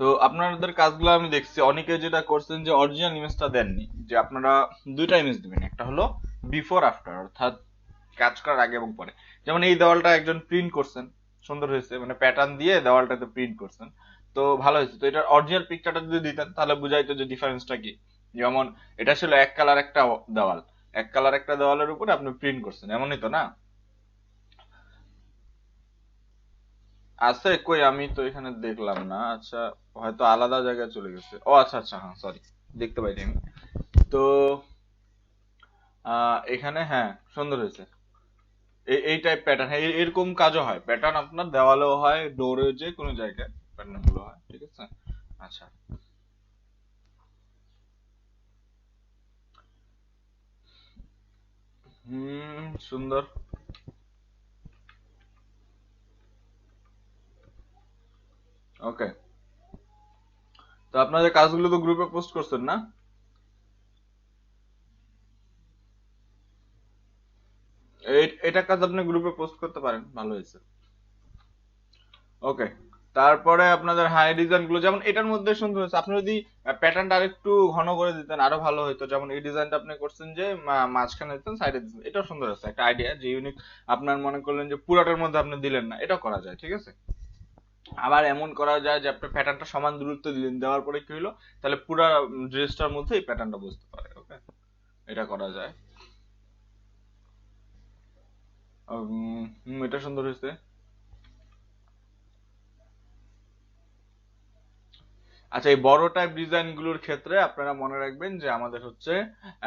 তো আপনাদের কাজগুলো আমি দেখছি অনেকে যেটা করছেন যে অরিজিনাল ইমেজটা দেননি, যে আপনারা দুইটা ইমেজ দিবেন, একটা হলো বিফোর আফটার অর্থাৎ কাজ করার আগে এবং পরে। যেমন এই দেওয়ালটা একজন প্রিন্ট করছেন, সুন্দর হয়েছে, মানে প্যাটার্ন দিয়ে দেওয়ালটাতে প্রিন্ট করছেন, তো ভালো হয়েছে। তো এটার অরিজিনাল পিকচারটা যদি দিতেন তাহলে বুঝাইতো যে ডিফারেন্সটা কি। যেমন এটা ছিল এক কালার একটা দেওয়াল, এক কালার একটা দেওয়ালের উপরে আপনি প্রিন্ট করছেন, এমনই তো না? আছে কই, আমি তো এখানে দেখলাম না। আচ্ছা, হয়তো আলাদা জায়গায় চলে গেছে। ও আচ্ছা আচ্ছা, হ্যাঁ সরি, দেখতে পাইনি আমি। তো এখানে হ্যাঁ সুন্দর হয়েছে। এই টাইপ প্যাটার্ন, হ্যাঁ এরকম কাজও হয়, প্যাটার্ন আপনার দেওয়ালেও হয়, ডোরে, যে কোনো জায়গায় প্যাটার্ন গুলো হয়, ঠিক আছে। আচ্ছা। সুন্দর। ওকে, তো আপনাদের কাজগুলো তো গ্রুপে পোস্ট করছেন না? এটা কাজ আপনি গ্রুপে পোস্ট করতে পারেন, ভালো হয়েছে। ওকে, তারপরে আপনাদের হাই ডিজাইন গুলো, যেমন এটার মধ্যে সুন্দর হয়েছে। আপনি যদি প্যাটার্নটা আরেকটু ঘন করে দিতেন আরো ভালো হতো। যেমন এই ডিজাইনটা আপনি করছেন যে মাঝখানে দিতেন, সাইডে দিতেন, এটাও সুন্দর আছে, একটা আইডিয়া যে ইউনিক। আপনার মনে করলেন যে পুরাটার মধ্যে আপনি দিলেন না, এটাও করা যায়, ঠিক আছে। আবার এমন করা যায় যে আপনি প্যাটার্নটা সমান দূরত্ব দিলেন, দেওয়ার পরে কি হলো, তাহলে পুরা ড্রেসটার মধ্যে এই প্যাটার্নটা বুঝতে পারে। ওকে, এটা করা যায়। এটা সুন্দর হয়েছে। আচ্ছা, এই বড় টাইপ ডিজাইন গুলোর ক্ষেত্রে আপনারা মনে রাখবেন যে আমাদের হচ্ছে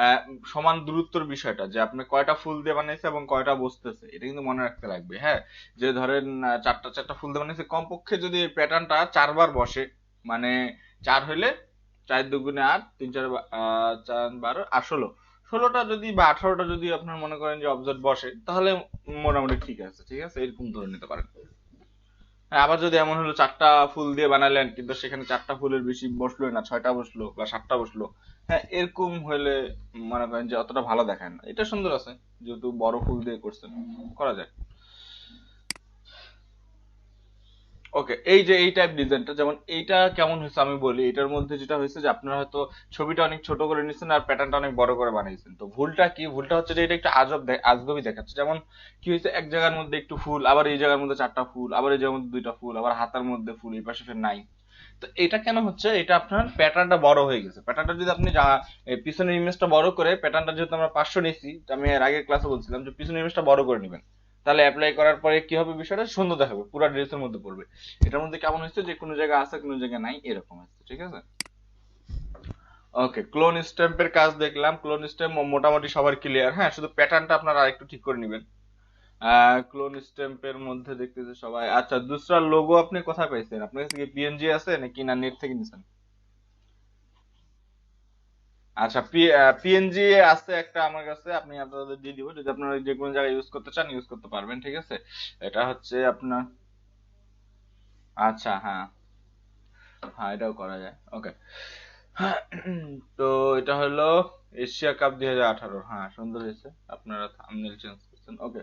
আহ, সমান দূরত্বর বিষয়টা, যে আপনি কয়টা ফুল দিয়ে বানাইছে এবং কয়টা বসতেছে, এটা কিন্তু মনে রাখতে লাগবে। হ্যাঁ, যে ধরেন চারটা চারটা ফুল দিয়ে বানাইছে, কমপক্ষে যদি এই প্যাটার্নটা চারবার বসে, মানে চার হইলে চার দুগুণে আট, তিন চার চার বারো আর ষোলো, ষোলোটা যদি বা আঠারোটা যদি আপনার মনে করেন যে অবজেক্ট বসে, তাহলে মোটামুটি ঠিক আছে, ঠিক আছে, এরকম ধরে নিতে পারেন। হ্যাঁ, আবার যদি এমন হলো চারটা ফুল দিয়ে বানালেন কিন্তু সেখানে চারটা ফুলের বেশি বসলো না, ছয়টা বসলো বা সাতটা বসলো, হ্যাঁ এরকম হলে মনে করেন যে অতটা ভালো দেখায় না। এটা সুন্দর আছে, যেহেতু বড় ফুল দিয়ে করছেন, করা যায়। ওকে, এই যে এই টাইপ ডিজাইনটা, যেমন এইটা কেমন হয়েছে আমি বলি। এটার মধ্যে যেটা হয়েছে যে আপনারা হয়তো ছবিটা অনেক ছোট করে নিচ্ছেন আর প্যাটার্নটা অনেক বড় করে বানিয়েছেন। তো ভুলটা কি, ভুলটা হচ্ছে যে এটা একটু আজগবি দেখাচ্ছে। যেমন কি হয়েছে, এক জায়গার মধ্যে একটু ফুল, আবার এই জায়গার মধ্যে চারটা ফুল, আবার এই জায়গার মধ্যে দুইটা ফুল, আবার হাতার মধ্যে ফুল, এই পাশে ফের নাই। তো এটা কেন হচ্ছে, এটা আপনার প্যাটার্নটা বড় হয়ে গেছে। প্যাটার্নটা যদি আপনি পিছনের ইমেজটা বড় করে, প্যাটার্নটা যেহেতু আমরা 500 নিছি, তো আমি এর আগের ক্লাসে বলছিলাম যে পিছনের ইমেজটা বড় করে নেবেন, তাহলে অ্যাপ্লাই করার পরে কি হবে, বিষয়টা সুন্দর দেখাবে, পুরো ড্রেসের মধ্যে পড়বে। এটার মধ্যে কেমন হচ্ছে যে কোনো জায়গায় আছে কোনো জায়গায় নাই, এরকম হচ্ছে, ঠিক আছে। ওকে, ক্লোন স্ট্যাম্পের কাজ দেখলাম। ক্লোন স্ট্যাম্প মোটামুটি সবার ক্লিয়ার। হ্যাঁ, শুধু প্যাটার্নটা আপনারা আরেকটু ঠিক করে নেবেন। ক্লোন স্ট্যাম্পের মধ্যে দেখতেছে সবাই। আচ্ছা, দুসরা লোগো আপনি কোথায় পাইছেন? আপনার কাছে কি পিএনজি আছে নাকি না নেট থেকে নিছেন? আচ্ছা, পিএনজি আছে একটা আমার কাছে, আপনি আপনাদের দিয়ে দিব, যদি আপনারা যে কোনো জায়গায় ইউজ করতে চান ইউজ করতে পারবেন, ঠিক আছে। এটা হচ্ছে আপনার, আচ্ছা হ্যাঁ, হ্যাঁ এটাও করা যায়। ওকে, তো এটা হলো এশিয়া কাপ 2018। হ্যাঁ সুন্দর হয়েছে, আপনারা থাম্বনেল চেঞ্জ করছেন। ওকে,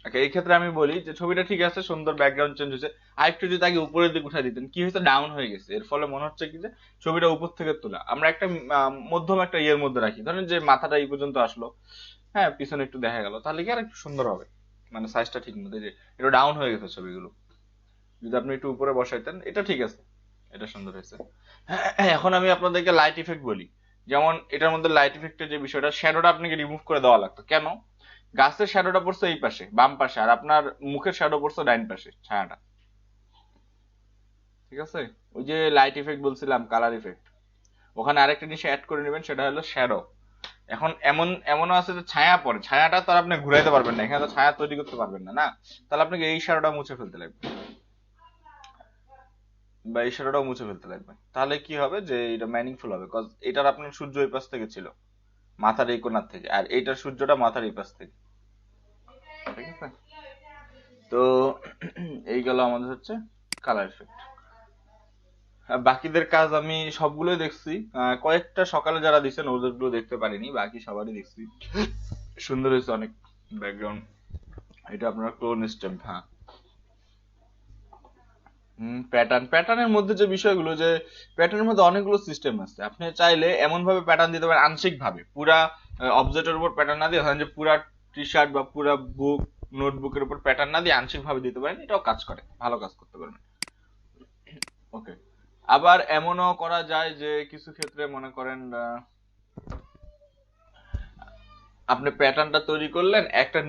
আচ্ছা এই ক্ষেত্রে আমি বলি যে ছবিটা ঠিক আছে, সুন্দর ব্যাকগ্রাউন্ড চেঞ্জ হয়েছে। আরেকটু যদি আগে উপরের দিকে উঠাই দিতেন, কি হয়েছে, ডাউন হয়ে গেছে। এর ফলে মনে হচ্ছে কি যে ছবিটা উপর থেকে তোলা। আমরা একটা মধ্যম একটা ইয়ের মধ্যে রাখি, ধরেন যে মাথাটা এই পর্যন্ত আসলো, হ্যাঁ পিছনে একটু দেখা গেল, তাহলে কি আর একটু সুন্দর হবে, মানে সাইজটা ঠিক মতো। এই যে একটু ডাউন হয়ে গেছে ছবিগুলো, যদি আপনি একটু উপরে বসাইতেন, এটা ঠিক আছে, এটা সুন্দর হয়েছে। এখন আমি আপনাদেরকে লাইট ইফেক্ট বলি। যেমন এটার মধ্যে লাইট ইফেক্টের যে বিষয়টা, শ্যাডোটা আপনাকে রিমুভ করে দেওয়া লাগতো কেন? গাছের শ্যাডোটা পড়ছে এই পাশে বাম পাশে, আর আপনার মুখের শ্যাডো পড়ছে ডাইন পাশে, ছায়াটা, ঠিক আছে। ওই যে লাইট ইফেক্ট বলছিলাম, কালার ইফেক্ট, ওখানে আরেকটা জিনিস অ্যাড করে নেবেন, সেটা হলো শ্যাডো। এখন এমনও আছে যে ছায়া পড়ে, ছায়াটা তো আর আপনি ঘুরাইতে পারবেন না, এখানে তো ছায়া তৈরি করতে পারবেন না, না? তাহলে আপনাকে এই শ্যাডোটা মুছে ফেলতে লাগবে, বা এই শ্যাডোটাও মুছে ফেলতে লাগবে। তাহলে কি হবে যে এটা মিনিংফুল হবে, কজ এটার আপনার সূর্য এই পাশ থেকে ছিল, মাথার এই কোণার থেকে, আর এইটার সূর্যটা মাথার এই পাশ থেকে, ঠিক আছে। তো এই গেল আমাদের হচ্ছে কালার ইফেক্ট। বাকিদের কাজ আমি সবগুলোই দেখছি। কয়েকটা সকালে যারা দিচ্ছেন ওদেরগুলো দেখতে পারিনি, বাকি সবারই দেখছি। সুন্দর হয়েছে অনেক ব্যাকগ্রাউন্ড। এটা আপনার ক্লোন স্ট্যাম্প, হ্যাঁ। প্যাটার্নের মধ্যে যে বিষয়গুলো, যে প্যাটার্নের মধ্যে অনেকগুলো সিস্টেম আছে। আপনি চাইলে এমন ভাবে প্যাটার্ন দিতে পারেন আংশিক ভাবে, পুরা অবজেক্টের উপর প্যাটার্ন না দিয়ে, ধরেন যে পুরা টি শার্ট বা পুরা বুক নোটবুকের উপর প্যাটার্ন না দিয়ে আংশিক ভাবে দিতে পারেন, এটাও কাজ করে, ভালো কাজ করতে পারবেন। ওকে, আবার এমনও করা যায় যে কিছু ক্ষেত্রে মনে করেন আপনি প্যাটার্নটা তৈরি করলেন একটা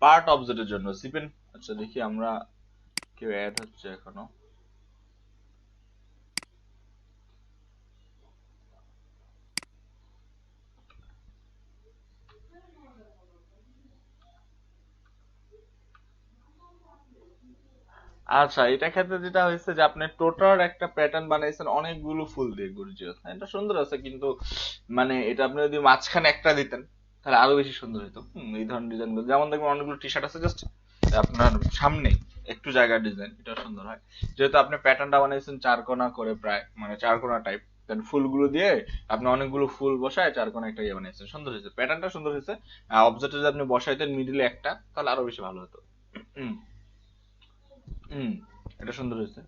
পার্ট অবজেক্টের জন্য সিপেন। আচ্ছা দেখি আমরা, কেউ অ্যাড হচ্ছে এখনো। আচ্ছা, এটা ক্ষেত্রে যেটা হয়েছে যে আপনি টোটাল একটা প্যাটার্ন বানাইছেন অনেকগুলো ফুল দিয়ে গর্জিয়াস, এটা সুন্দর আছে, কিন্তু মানে এটা আপনি যদি মাঝখানে একটা দিতেন তাহলে আরো বেশি সুন্দর হতো। এই ধরনের ডিজাইন গুলো, যেমন দেখবেন অনেকগুলো টি শার্ট আছে জাস্ট আপনার সামনে একটু জায়গার ডিজাইন, এটা সুন্দর হয়। যেহেতু আপনি প্যাটার্নটা বানাইছেন চার কোণা করে, প্রায় মানে চার কোণা টাইপ, দেন ফুলগুলো দিয়ে আপনি অনেকগুলো ফুল বসায় চার কোণা একটা ইয়ে বানাইছেন, সুন্দর হয়েছে, প্যাটার্নটা সুন্দর হয়েছে। অবজেক্টে যদি আপনি বসাইতেন মিডিলে একটা, তাহলে আরো বেশি ভালো হতো। হুম। হুম, এটা সুন্দর হয়েছে।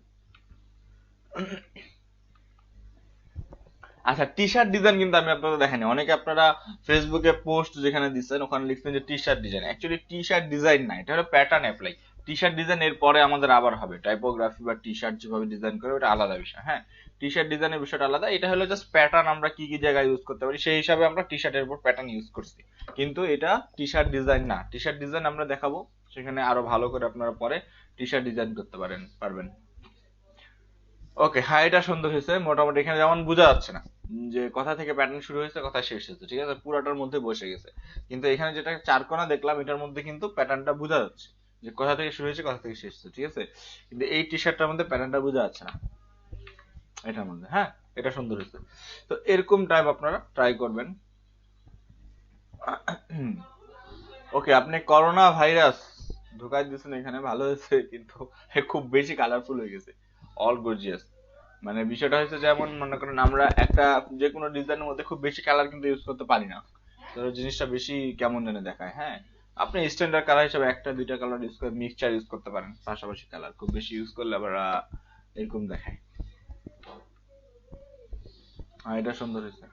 আচ্ছা, টি শার্ট ডিজাইন কিন্তু আমি আপনাদের দেখাইনি। অনেকে আপনারা ফেসবুকে পোস্ট যেখানে দিচ্ছেন ওখানে লিখছেন যে T shirt design, actually T shirt design না, এটা হলো pattern apply. T shirt design এর পরে আমাদের আবার হবে টাইপোগ্রাফি বা টি শার্ট যেভাবে ডিজাইন করে ওটা আলাদা বিষয়। হ্যাঁ, টি শার্ট ডিজাইনের বিষয়টা আলাদা, এটা হলো জাস্ট প্যাটার্ন আমরা কি কি জায়গায় ইউজ করতে পারি সেই হিসাবে আমরা টি শার্টের উপর প্যাটার্ন ইউজ করছি, কিন্তু এটা টি শার্ট ডিজাইন না। টি শার্ট ডিজাইন আমরা দেখাবো, সেখানে আরো ভালো করে আপনারা পরে টি শার্ট ডিজাইন করতে পারবেন। ওকে, হ্যাঁ এটা সুন্দর হয়েছে মোটামুটি। এখানে যেমন বোঝা যাচ্ছে না যে কথা থেকে প্যাটার্ন শুরু হয়েছে কথা শেষ হয়েছে, ঠিক আছে, পুরাটার মধ্যে বসে গেছে। কিন্তু এখানে যেটা চারকোনা দেখলাম এটার মধ্যে কিন্তু প্যাটার্নটা বোঝা যাচ্ছে যে কথা থেকে শুরু হয়েছে কথা থেকে শেষ হয়েছে, ঠিক আছে। কিন্তু এই টি শার্টটার মধ্যে প্যাটার্নটা বোঝা যাচ্ছে না এটার মধ্যে। হ্যাঁ, এটা সুন্দর হয়েছে। তো এরকম টাইপ আপনারা ট্রাই করবেন। ওকে, আপনি করোনা ভাইরাস ঢুকাই দিয়েছেন এখানে, ভালো হয়েছে, কিন্তু খুব বেশি কালারফুল হয়ে গেছে, অল গর্জিয়াস। মানে বিষয়টা হচ্ছে যেমন মনে করেন আমরা একটা যে কোনো ডিজাইনের মধ্যে খুব বেশি কালার কিন্তু ইউজ করতে পারি না, তো জিনিসটা বেশি কেমন জানি দেখায়। হ্যাঁ, আপনি স্ট্যান্ডার্ড কালার হিসেবে একটা দুইটা কালার ইউজ করে মিক্সচার ইউজ করতে পারেন, পাশাপাশি কালার খুব বেশি ইউজ করলে আবার এরকম দেখায়। হ্যাঁ, এটা সুন্দর হয়েছে।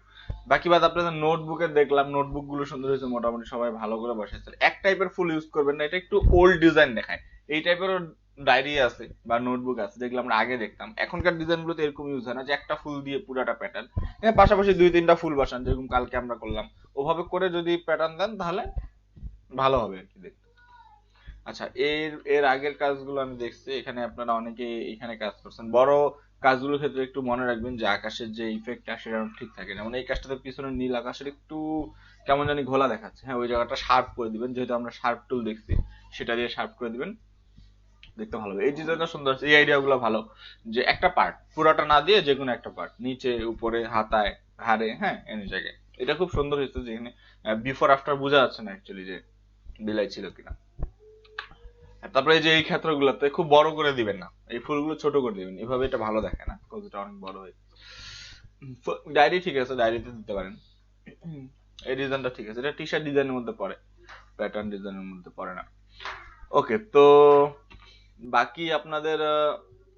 বাকি বাদ আপনাদের নোটবুকের দেখলাম, নোটবুক গুলো সুন্দর হয়েছে, মোটামুটি সবাই ভালো করে বসাইছে। এক টাইপের ফুল ইউজ করবেন না, এটা একটু ওল্ড ডিজাইন দেখায়। এই টাইপের ডায়েরি আছে বা নোটবুক আছে যেগুলো আমরা আগে দেখতাম, এখনকার ডিজাইন গুলোতে এরকম ইউজ হয় না যে একটা ফুল দিয়ে পুরাটা প্যাটার্ন, পাশাপাশি দুই তিনটা ফুল বসান যেরকম কালকে আমরা করলাম, ওভাবে করে যদি প্যাটার্ন দেন তাহলে ভালো হবে আর কি দেখতে। আচ্ছা, এর এর আগের কাজগুলো আমি দেখছি, এখানে আপনারা অনেকে এখানে কাজ করছেন। বড় কাজগুলোর ক্ষেত্রে একটু মনে রাখবেন যে আকাশের যে ইফেক্টটা সেটা ঠিক থাকে, যেমন এই কাজটাতে পিছনে নীল আকাশের একটু কেমন জানি ঘোলা দেখাচ্ছে। হ্যাঁ, ওই জায়গাটা শার্প করে দিবেন, যেহেতু আমরা শার্প টুল দেখছি, সেটা দিয়ে শার্প করে দিবেন, দেখতে ভালো হবে। এই ডিজাইনটা সুন্দর আছে, এই আইডিয়া গুলো ভালো, যে একটা পার্ট পুরাটা না দিয়ে যে কোনো একটা পার্ট, নিচে উপরে হাতায় ঘাড়ে, হ্যাঁ এনি জায়গায়, এটা খুব সুন্দর হয়েছে। যেখানে বিফোর আফটার বোঝা যাচ্ছে না অ্যাকচুয়ালি যে বিলাই ছিল কিনা। তারপরে এই যে এই ক্ষেত্রগুলোতে খুব বড় করে দিবেন না, এই ফুলগুলো ছোট করে দিবেন, এভাবে এটা ভালো দেখে না, কজ এটা অনেক বড় হয়ে। ডায়েরি ঠিক আছে, ডায়েরিতে দিতে পারেন। এই ডিজাইনটা ঠিক আছে, এটা টি শার্ট ডিজাইনের মধ্যে পড়ে, প্যাটার্ন ডিজাইনের মধ্যে পড়ে না। ওকে, তো বাকি আপনাদের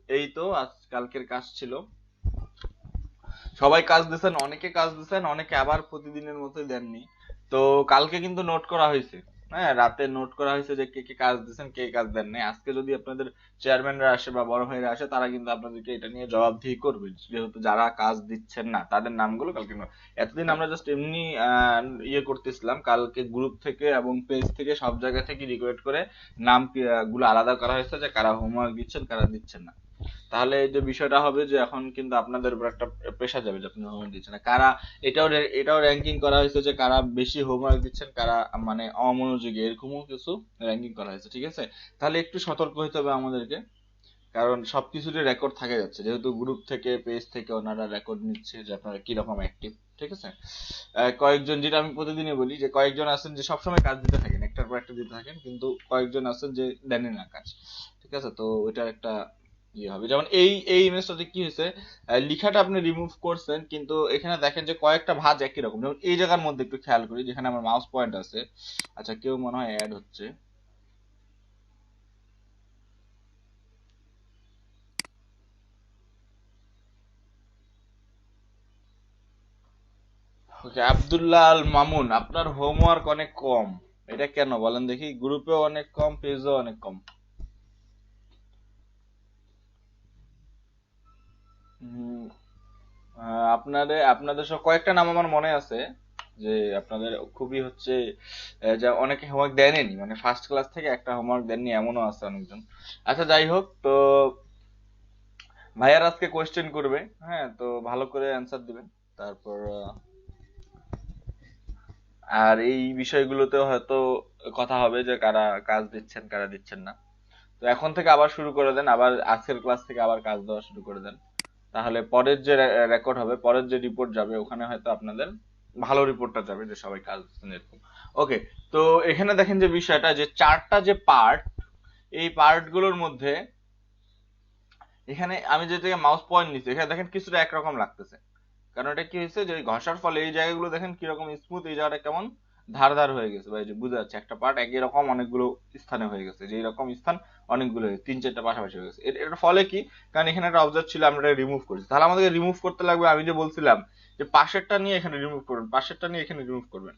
এই তো আজ কালকের কাজ ছিল, সবাই কাজ দিচ্ছেন, অনেকে কাজ দিচ্ছেন, অনেকে আবার প্রতিদিনের মতোই দেননি। তো কালকে কিন্তু নোট করা হয়েছে, হ্যাঁ রাতে নোট করা হয়েছে যে কে কে কাজ দিচ্ছেন কে কাজ দেন নাই। আজকে যদি আপনাদের চেয়ারম্যানরা আসে বা বড় ভাইরা আসে, তারা কিন্তু আপনাদেরকে এটা নিয়ে জবাবদিহি করবে, যেহেতু যারা কাজ দিচ্ছেন না তাদের নামগুলো কালকে এতদিন আমরা জাস্ট এমনি ইয়ে করতেছিলাম, কালকে গ্রুপ থেকে এবং পেজ থেকে সব জায়গা থেকে রিকোয়েস্ট করে নাম গুলো আলাদা করা হয়েছে যে কারা হোমওয়ার্ক দিচ্ছেন কারা দিচ্ছেন না। তাহলে এই যে বিষয়টা হবে যে এখন কিন্তু আপনাদের উপর একটা প্রেশার যাবে যে আপনি হোমওয়ার্ক দিচ্ছেন না কারা। এটাও র্যাঙ্কিং করা হয়েছে যে কারা বেশি হোমওয়ার্ক দিচ্ছেন কারা মানে অমনোযোগী, এরকমও কিছু র্যাঙ্কিং করা হয়েছে, ঠিক আছে। তাহলে একটু সতর্ক হতে হবে আমাদেরকে, কারণ সবকিছুরই রেকর্ড থাকে যাচ্ছে, যেহেতু গ্রুপ থেকে পেজ থেকে ওনারা রেকর্ড নিচ্ছে যে আপনারা কিরকম অ্যাক্টিভ, ঠিক আছে। কয়েকজন, যেটা আমি প্রতিদিনই বলি, যে কয়েকজন আছেন যে সবসময় কাজ দিতে থাকেন, একটার পর একটা দিতে থাকেন, কিন্তু কয়েকজন আছেন যে দেনের না কাজ, ঠিক আছে। তো ওইটা একটা ইয়ে হবে, যেমন এই ইমেজটাতে কি হয়েছে, লিখাটা আপনি রিমুভ করছেন কিন্তু এখানে দেখেন যে কয়েকটা ভাঁজ একই রকম, যেমন এই জায়গার মধ্যে একটু খেয়াল করি যেখানে আমার মাউস পয়েন্ট আছে। আচ্ছা, কেউ মনে হয় অ্যাড হচ্ছে। ওকে, আব্দুল্লাহ আল মামুন, আপনার হোমওয়ার্ক অনেক কম। এটা কেন বলেন দেখি? গ্রুপেও অনেক কম, পেজেও অনেক কম। উম, আপনাদের আপনাদের সব কয়েকটা নাম আমার মনে আছে, যে আপনাদের খুবই হচ্ছে যা অনেকে হোমওয়ার্ক দেননি, মানে ফার্স্ট ক্লাস থেকে একটা হোমওয়ার্ক দেননি এমনও আছে অনেকজন। আচ্ছা যাই হোক, তো ভাইয়ার আজকে কোয়েশ্চেন করবে, হ্যাঁ, তো ভালো করে অ্যান্সার দিবেন। তারপর আর এই বিষয়গুলোতে হয়তো কথা হবে যে কারা কাজ দিচ্ছেন কারা দিচ্ছেন না। তো এখন থেকে আবার শুরু করে দেন, আবার আজকের ক্লাস থেকে আবার কাজ দেওয়া শুরু করে দেন। তাহলে পরের যে রেকর্ড হবে, পরের যে রিপোর্ট যাবে, ওখানে হয়তো আপনাদের ভালো রিপোর্টটা যাবে যে সবাই কাজ দিচ্ছেন এরকম। ওকে, তো এখানে দেখেন যে বিষয়টা, যে চারটা যে পার্ট, এই পার্ট গুলোর মধ্যে এখানে আমি যে থেকে মাউস পয়েন্ট নিচ্ছি, এখানে দেখেন কিছুটা একরকম লাগতেছে। কারণ এটা কি হয়েছে, যে ওই ঘষার ফলে এই জায়গাগুলো দেখেন কিরকম স্মুথ, এই জায়গাটা কেমন ধার ধার হয়ে গেছে, বা এই যে বোঝা যাচ্ছে একটা পার্ট একই রকম অনেকগুলো স্থানে হয়ে গেছে, যে এরকম স্থান অনেকগুলো তিন চারটা পাশাপাশি হয়ে গেছে। এটার ফলে কি, কারণ এখানে একটা অবজেক্ট ছিল, আমরা এটা রিমুভ করেছি, তাহলে আমাদেরকে রিমুভ করতে লাগবে। আমি যে বলছিলাম যে পাশেরটা নিয়ে এখানে রিমুভ করবেন, পাশেরটা নিয়ে এখানে রিমুভ করবেন,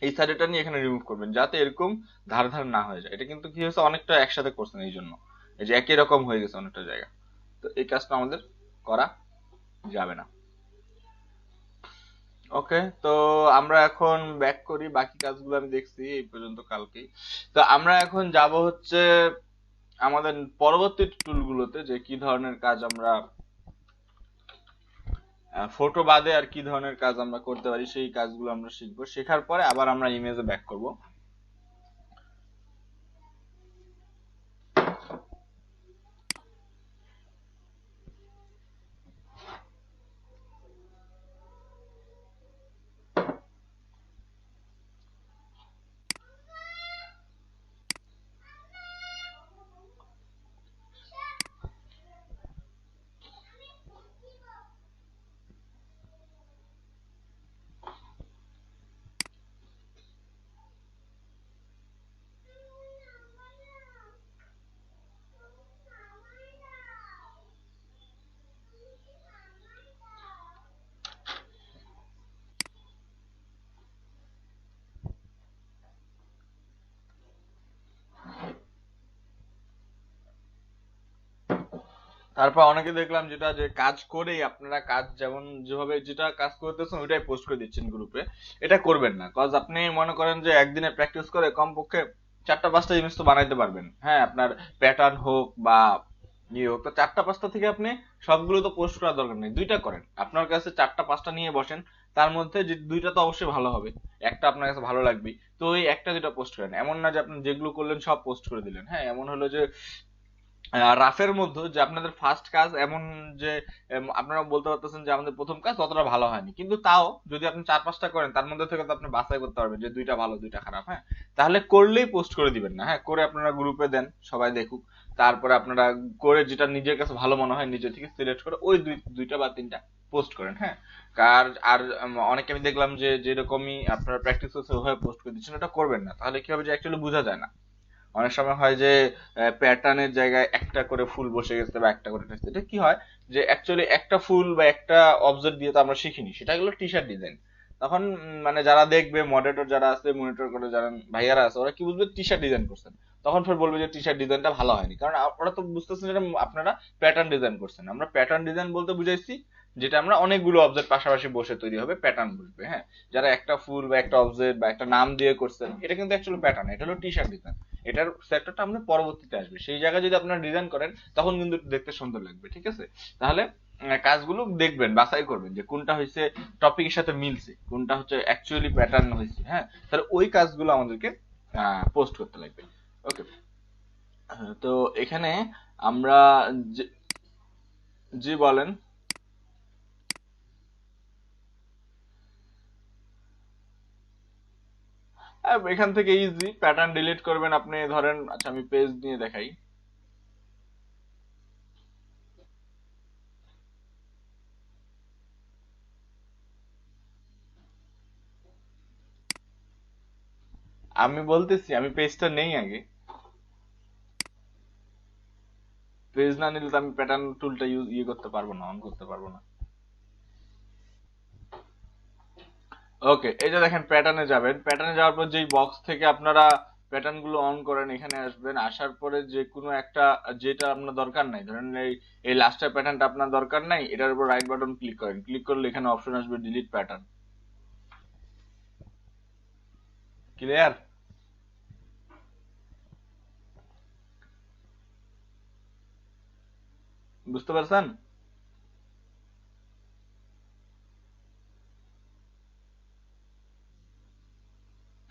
এই সাইডেরটা নিয়ে এখানে রিমুভ করবেন, যাতে এরকম ধার ধার না হয়ে যায়। এটা কিন্তু কি হয়েছে, অনেকটা একসাথে করছেন, এই জন্য এই যে একই রকম হয়ে গেছে অনেকটা জায়গা। তো এই কাজটা আমাদের করা যাবে না। ওকে, তো আমরা এখন ব্যাক করি, বাকি কাজগুলো আমি দেখছি এই পর্যন্ত কালকেই। তো আমরা এখন যাব হচ্ছে আমাদের পরবর্তী টুলগুলোতে, যে কি ধরনের কাজ আমরা ফটো বাদে আর কি ধরনের কাজ আমরা করতে পারি, সেই কাজগুলো আমরা শিখবো। শেখার পরে আবার আমরা ইমেজে ব্যাক করব। তারপর অনেকে দেখলাম যেটা, যে কাজ করেই আপনারা কাজ যেমন যেভাবে যেটা কাজ করতেছেন ওইটাই পোস্ট করে দিচ্ছেন গ্রুপে। এটা করবেন না, কজ আপনি মনে করেন যে একদিনে প্র্যাকটিস করে কমপক্ষে চারটা পাঁচটা জিনিস তো বানাইতে পারবেন, হ্যাঁ, আপনার প্যাটার্ন হোক বা ইয়ে হোক, তো চারটা পাঁচটা থেকে আপনি সবগুলো তো পোস্ট করার দরকার নেই, দুইটা করেন। আপনার কাছে চারটা পাঁচটা নিয়ে বসেন, তার মধ্যে যে দুইটা তো অবশ্যই ভালো হবে, একটা আপনার কাছে ভালো লাগবে, তো ওই একটা দুইটা পোস্ট করেন। এমন না যে আপনি যেগুলো করলেন সব পোস্ট করে দিলেন, হ্যাঁ, এমন হলো যে রাফের মধ্যে যে আপনাদের ফার্স্ট কাজ এমন, যে আপনারা বলতে পারতেছেন যে আমাদের প্রথম কাজ ততটা ভালো হয়নি, কিন্তু তাও যদি আপনি চার পাঁচটা করেন, তার মধ্যে থেকে তো আপনি বাছাই করতে পারবেন যে দুইটা ভালো দুইটা খারাপ, হ্যাঁ। তাহলে করলেই পোস্ট করে দিবেন না, হ্যাঁ, করে আপনারা গ্রুপে দেন, সবাই দেখুক। তারপরে আপনারা করে যেটা নিজের কাছে ভালো মনে হয় নিজে থেকে সিলেক্ট করে ওই দুইটা বা তিনটা পোস্ট করেন, হ্যাঁ। আর আর অনেকে আমি দেখলাম যে যেরকমই আপনারা প্র্যাকটিস হচ্ছে ওভাবে পোস্ট করে দিচ্ছেন, ওটা করবেন না। তাহলে কি হবে, যে অ্যাকচুয়ালি বোঝা যায় না। অনেক সময় হয় যে প্যাটার্নের জায়গায় একটা করে ফুল বসে গেছে বা একটা করে টেক্সট, এটা কি হয়, যে অ্যাকচুয়ালি একটা ফুল বা একটা অবজেক্ট দিয়ে তো আমরা শিখিনি, সেটা হলো টি শার্ট ডিজাইন। তখন মানে যারা দেখবে, মডারেটর যারা আছে, মনিটর করে যারা ভাইয়ারা আছে, ওরা কি বুঝবে টি শার্ট ডিজাইন করছেন। তখন ফের বলবে যে টি শার্ট ডিজাইনটা ভালো হয়নি, কারণ ওরা তো বুঝতেছেন যে আপনারা প্যাটার্ন ডিজাইন করছেন। আমরা প্যাটার্ন ডিজাইন বলতে বুঝাইছি যেটা আমরা অনেকগুলো অবজেক্ট পাশাপাশি বসে তৈরি হবে প্যাটার্ন বুঝবে, হ্যাঁ। যারা একটা ফুল বা একটা অবজেক্ট বা একটা নাম দিয়ে করছেন, এটা কিন্তু অ্যাকচুয়ালি প্যাটার্ন, এটা হলো টি শার্ট ডিজাইন। এটার সেক্টরটা আমাদের পরবর্তীতে আসবে, সেই জায়গায় যদি আপনারা ডিজাইন করেন তখন কিন্তু দেখতে সুন্দর লাগবে, ঠিক আছে। তাহলে কাজগুলো দেখবেন, বাছাই করবেন যে কোনটা হচ্ছে টপিকের সাথে মিলছে, কোনটা হচ্ছে অ্যাকচুয়ালি প্যাটার্ন হয়েছে, হ্যাঁ। তাহলে ওই কাজগুলো আমাদেরকে পোস্ট করতে লাগবে। ওকে, তো এখানে আমরা জি বলেন। এখান থেকে ইজি প্যাটার্ন ডিলিট করবেন আপনি, ধরেন, আচ্ছা আমি পেজ নিয়ে দেখাই। আমি বলতেছি, আমি পেজটা নেই আগে। পেজ না নিলে তো আমি প্যাটার্ন টুলটা ইয়ে করতে পারবো না, অন করতে পারবো না। ওকে, এই যে দেখেন প্যাটার্নে যাবেন, প্যাটার্নে যাওয়ার পর যেই বক্স থেকে আপনারা প্যাটার্ন গুলো অন করেন এখানে আসবেন, আসার পরে যে কোনো একটা যেটা আপনার দরকার নাই, ধরেন এই লাস্টের প্যাটার্নটা আপনার দরকার নাই, এটার উপর রাইট বাটন ক্লিক করেন, ক্লিক করলে এখানে অপশন আসবে ডিলিট প্যাটার্ন। ক্লিয়ার? বুঝতে পারছেন?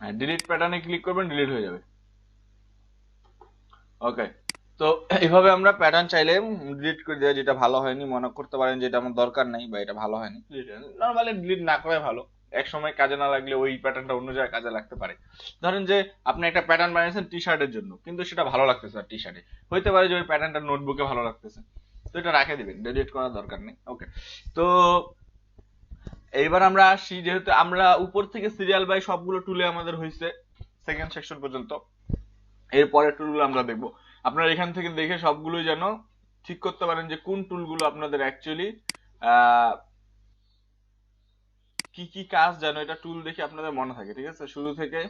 হ্যাঁ, ডিলিট প্যাটার্নে ক্লিক করবেন, ডিলিট হয়ে যাবে। ওকে, তো এইভাবে আমরা প্যাটার্ন চাইলে ডিলিট করে দেওয়া, যেটা ভালো হয়নি মনে করতে পারেন যে এটা আমার দরকার নাই বা এটা ভালো হয়নি, নর্মালি ডিলিট না করাই ভালো। এক সময় কাজে না লাগলে ওই প্যাটার্নটা অন্য জায়গায় কাজে লাগতে পারে। ধরেন যে আপনি একটা প্যাটার্ন বানিয়েছেন টি শার্টের জন্য, কিন্তু সেটা ভালো লাগতেছে না টি শার্টে, হইতে পারে যে ওই প্যাটার্নটা নোটবুকে ভালো লাগতেছে, তো এটা রাখে দিবেন, ডিলিট করার দরকার নেই। ওকে, তো এইবার আমরা আসি, যেহেতু আমরা উপর থেকে সিরিয়াল বাই সবগুলো টুলে আমাদের হয়েছে সেকেন্ড সেকশন পর্যন্ত, এরপরের টুলগুলো আমরা দেখবো। আপনারা এখান থেকে দেখে সবগুলোই যেন ঠিক করতে পারেন যে কোন টুলগুলো আপনাদের অ্যাকচুয়ালি কি কি কাজ যেন এটা টুল দেখে আপনাদের মনে থাকে। ঠিক আছে, শুরু থেকে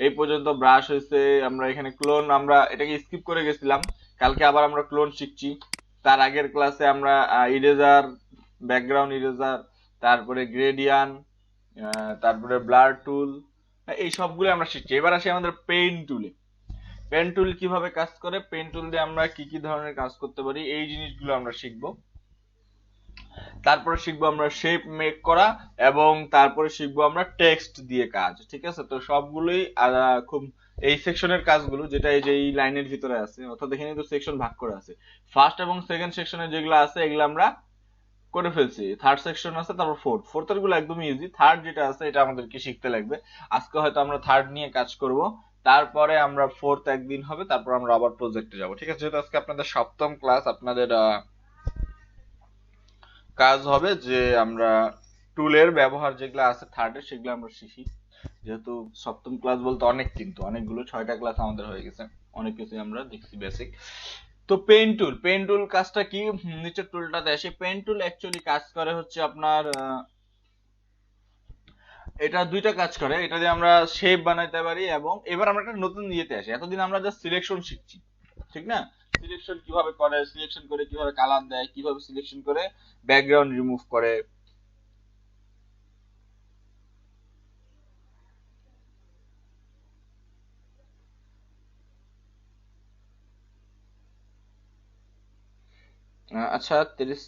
এই পর্যন্ত ব্রাশ হয়েছে, আমরা এখানে ক্লোন, আমরা এটাকে স্কিপ করে গেছিলাম, কালকে আবার আমরা ক্লোন শিখছি। তার আগের ক্লাসে আমরা ইরেজার, ব্যাকগ্রাউন্ড ইরেজার, তারপরে গ্রেডিয়ান, তারপরে ব্লার টুল, এই সবগুলো আমরা শিখছি। এবার আসি আমাদের পেইন টুলে। পেন টুল কিভাবে কাজ করে, পেন টুল দিয়ে আমরা কি কি ধরনের কাজ করতে পারি, এই জিনিসগুলো আমরা শিখবো। তারপরে শিখবো আমরা শেপ মেক করা, এবং তারপরে শিখবো আমরা টেক্সট দিয়ে কাজ। ঠিক আছে, তো সবগুলোই খুব এই সেকশনের কাজগুলো, যেটা এই যে এই লাইনের ভিতরে আছে, অর্থাৎ এখানে তো সেকশন ভাগ করে আছে, ফার্স্ট এবং সেকেন্ড সেকশনে যেগুলো আছে এগুলো আমরা করে ফেলছি, থার্ড সেকশন আছে, তারপর ফোর্থের গুলো একদমই ইজি, থার্ড যেটা আছে এটা আমাদেরকে শিখতে লাগবে। আজকে হয়তো আমরা থার্ড নিয়ে কাজ করব, তারপরে আমরা ফোর্থ একদিন হবে, তারপর আমরা আবার প্রজেক্টে যাব। ঠিক আছে, যেহেতু আজকে আপনাদের সপ্তম ক্লাস, আপনাদের কাজ হবে যে আমরা টুলের ব্যবহার যেগুলো আছে থার্ডে সেগুলো আমরা শিখি। যেহেতু সপ্তম ক্লাস বলতে অনেক, কিন্তু অনেকগুলো 6টা ক্লাস আমাদের হয়ে গেছে, অনেক কিছু আমরা দেখছি বেসিক। তো পেন টুল, পেন টুল কাজটা কি, নিচের টুলটাতে আসে। পেন টুল অ্যাকচুয়ালি কাজ করে হচ্ছে আপনার এটা দুইটা কাজ করে, এটা দিয়ে আমরা শেপ বানাইতে পারি, এবং এবার আমরা একটা নতুন ইয়েতে আসি। এতদিন আমরা জাস্ট সিলেকশন শিখছি, ঠিক না? সিলেকশন কিভাবে করে, সিলেকশন করে কিভাবে কালার দেয়, কিভাবে সিলেকশন করে ব্যাকগ্রাউন্ড রিমুভ করে। আচ্ছা 30,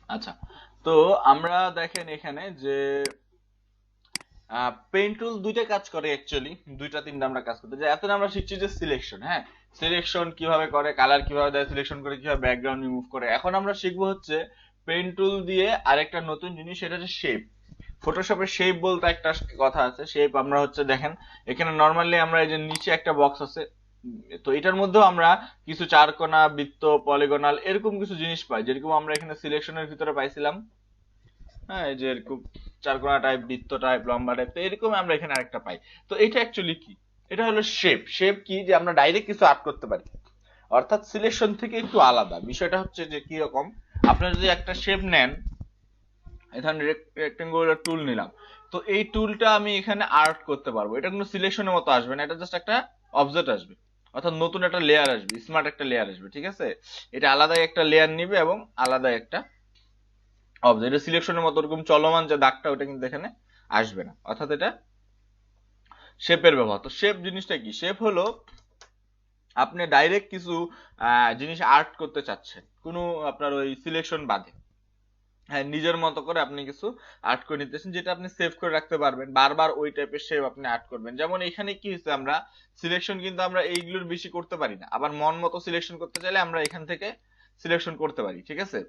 আচ্ছা, তো আমরা দেখেন এখানে যে পেইন্ট টুল দুইটা কাজ করে অ্যাকচুয়ালি, দুইটা তিনটা আমরা কাজ করতে যাই। এতদিন আমরা শিখছি যে সিলেকশন, হ্যাঁ, সিলেকশন কিভাবে করে, কালার কিভাবে দেয়, সিলেকশন করে কিভাবে ব্যাকগ্রাউন্ড রিমুভ করে। এখন আমরা শিখবো হচ্ছে পেইন্ট টুল দিয়ে আরেকটা নতুন জিনিস, সেটা হচ্ছে শেপ। ফটোশপের শেপ বলতে একটা কথা আছে, শেপ আমরা হচ্ছে দেখেন এখানে নর্মালি আমরা এই যে নিচে একটা বক্স আছে, তো এটার মধ্যেও আমরা কিছু চারকোনা, বৃত্ত, পলিগনাল এরকম কিছু জিনিস পাই, যেরকম আমরা এখানে সিলেকশনের ভিতরে পাইছিলাম। হ্যাঁ, এই যে এরকম চারকোনা টাইপ, বৃত্ত টাইপ, লম্বা টাইপ, তো এরকম আমরা এখানে আরেকটা পাই। তো এটা অ্যাকচুয়ালি কি, এটা হলো শেপ। শেপ কি, যে আমরা ডাইরেক্ট কিছু আর্ট করতে পারি, অর্থাৎ সিলেকশন থেকে একটু আলাদা। বিষয়টা হচ্ছে যে কি রকম, আপনারা যদি একটা শেপ নেন, এখানে রেক্টেঙ্গুলার টুল নিলাম, তো এই টুলটা আমি এখানে আর্ট করতে পারবো, এটা কোনো সিলেকশনের মতো আসবে না, এটা জাস্ট একটা অবজেক্ট আসবে, অর্থাৎ নতুন একটা লেয়ার আসবে, স্মার্ট একটা লেয়ার আসবে। ঠিক আছে, এটা আলাদাই একটা লেয়ার নিবে এবং আলাদা একটা অবজেক্ট, এটা সিলেকশনের মতো ওরকম চলমান যে দাগটা ওটা কিন্তু এখানে আসবে না, অর্থাৎ এটা শেপের ব্যবহার। তো শেপ জিনিসটা কি, শেপ হলো আপনি ডাইরেক্ট কিছু জিনিস আর্ট করতে চাচ্ছেন, কোনো আপনার ওই সিলেকশন বাদে, হ্যাঁ, নিজের মতো করে আপনি কিছু আর্ট করে নিতেছেন, যেটা আপনি সেভ করে রাখতে পারবেন, বারবার ওই টাইপের শেপ আপনি আর্ট করবেন। যেমন এখানে কি হচ্ছে, আমরা সিলেকশন কিন্তু আমরা এইগুলোর বেশি করতে পারি না, আবার মন মতো সিলেকশন করতে চাইলে আমরা এখান থেকে সিলেকশন করতে পারি। ঠিক আছে,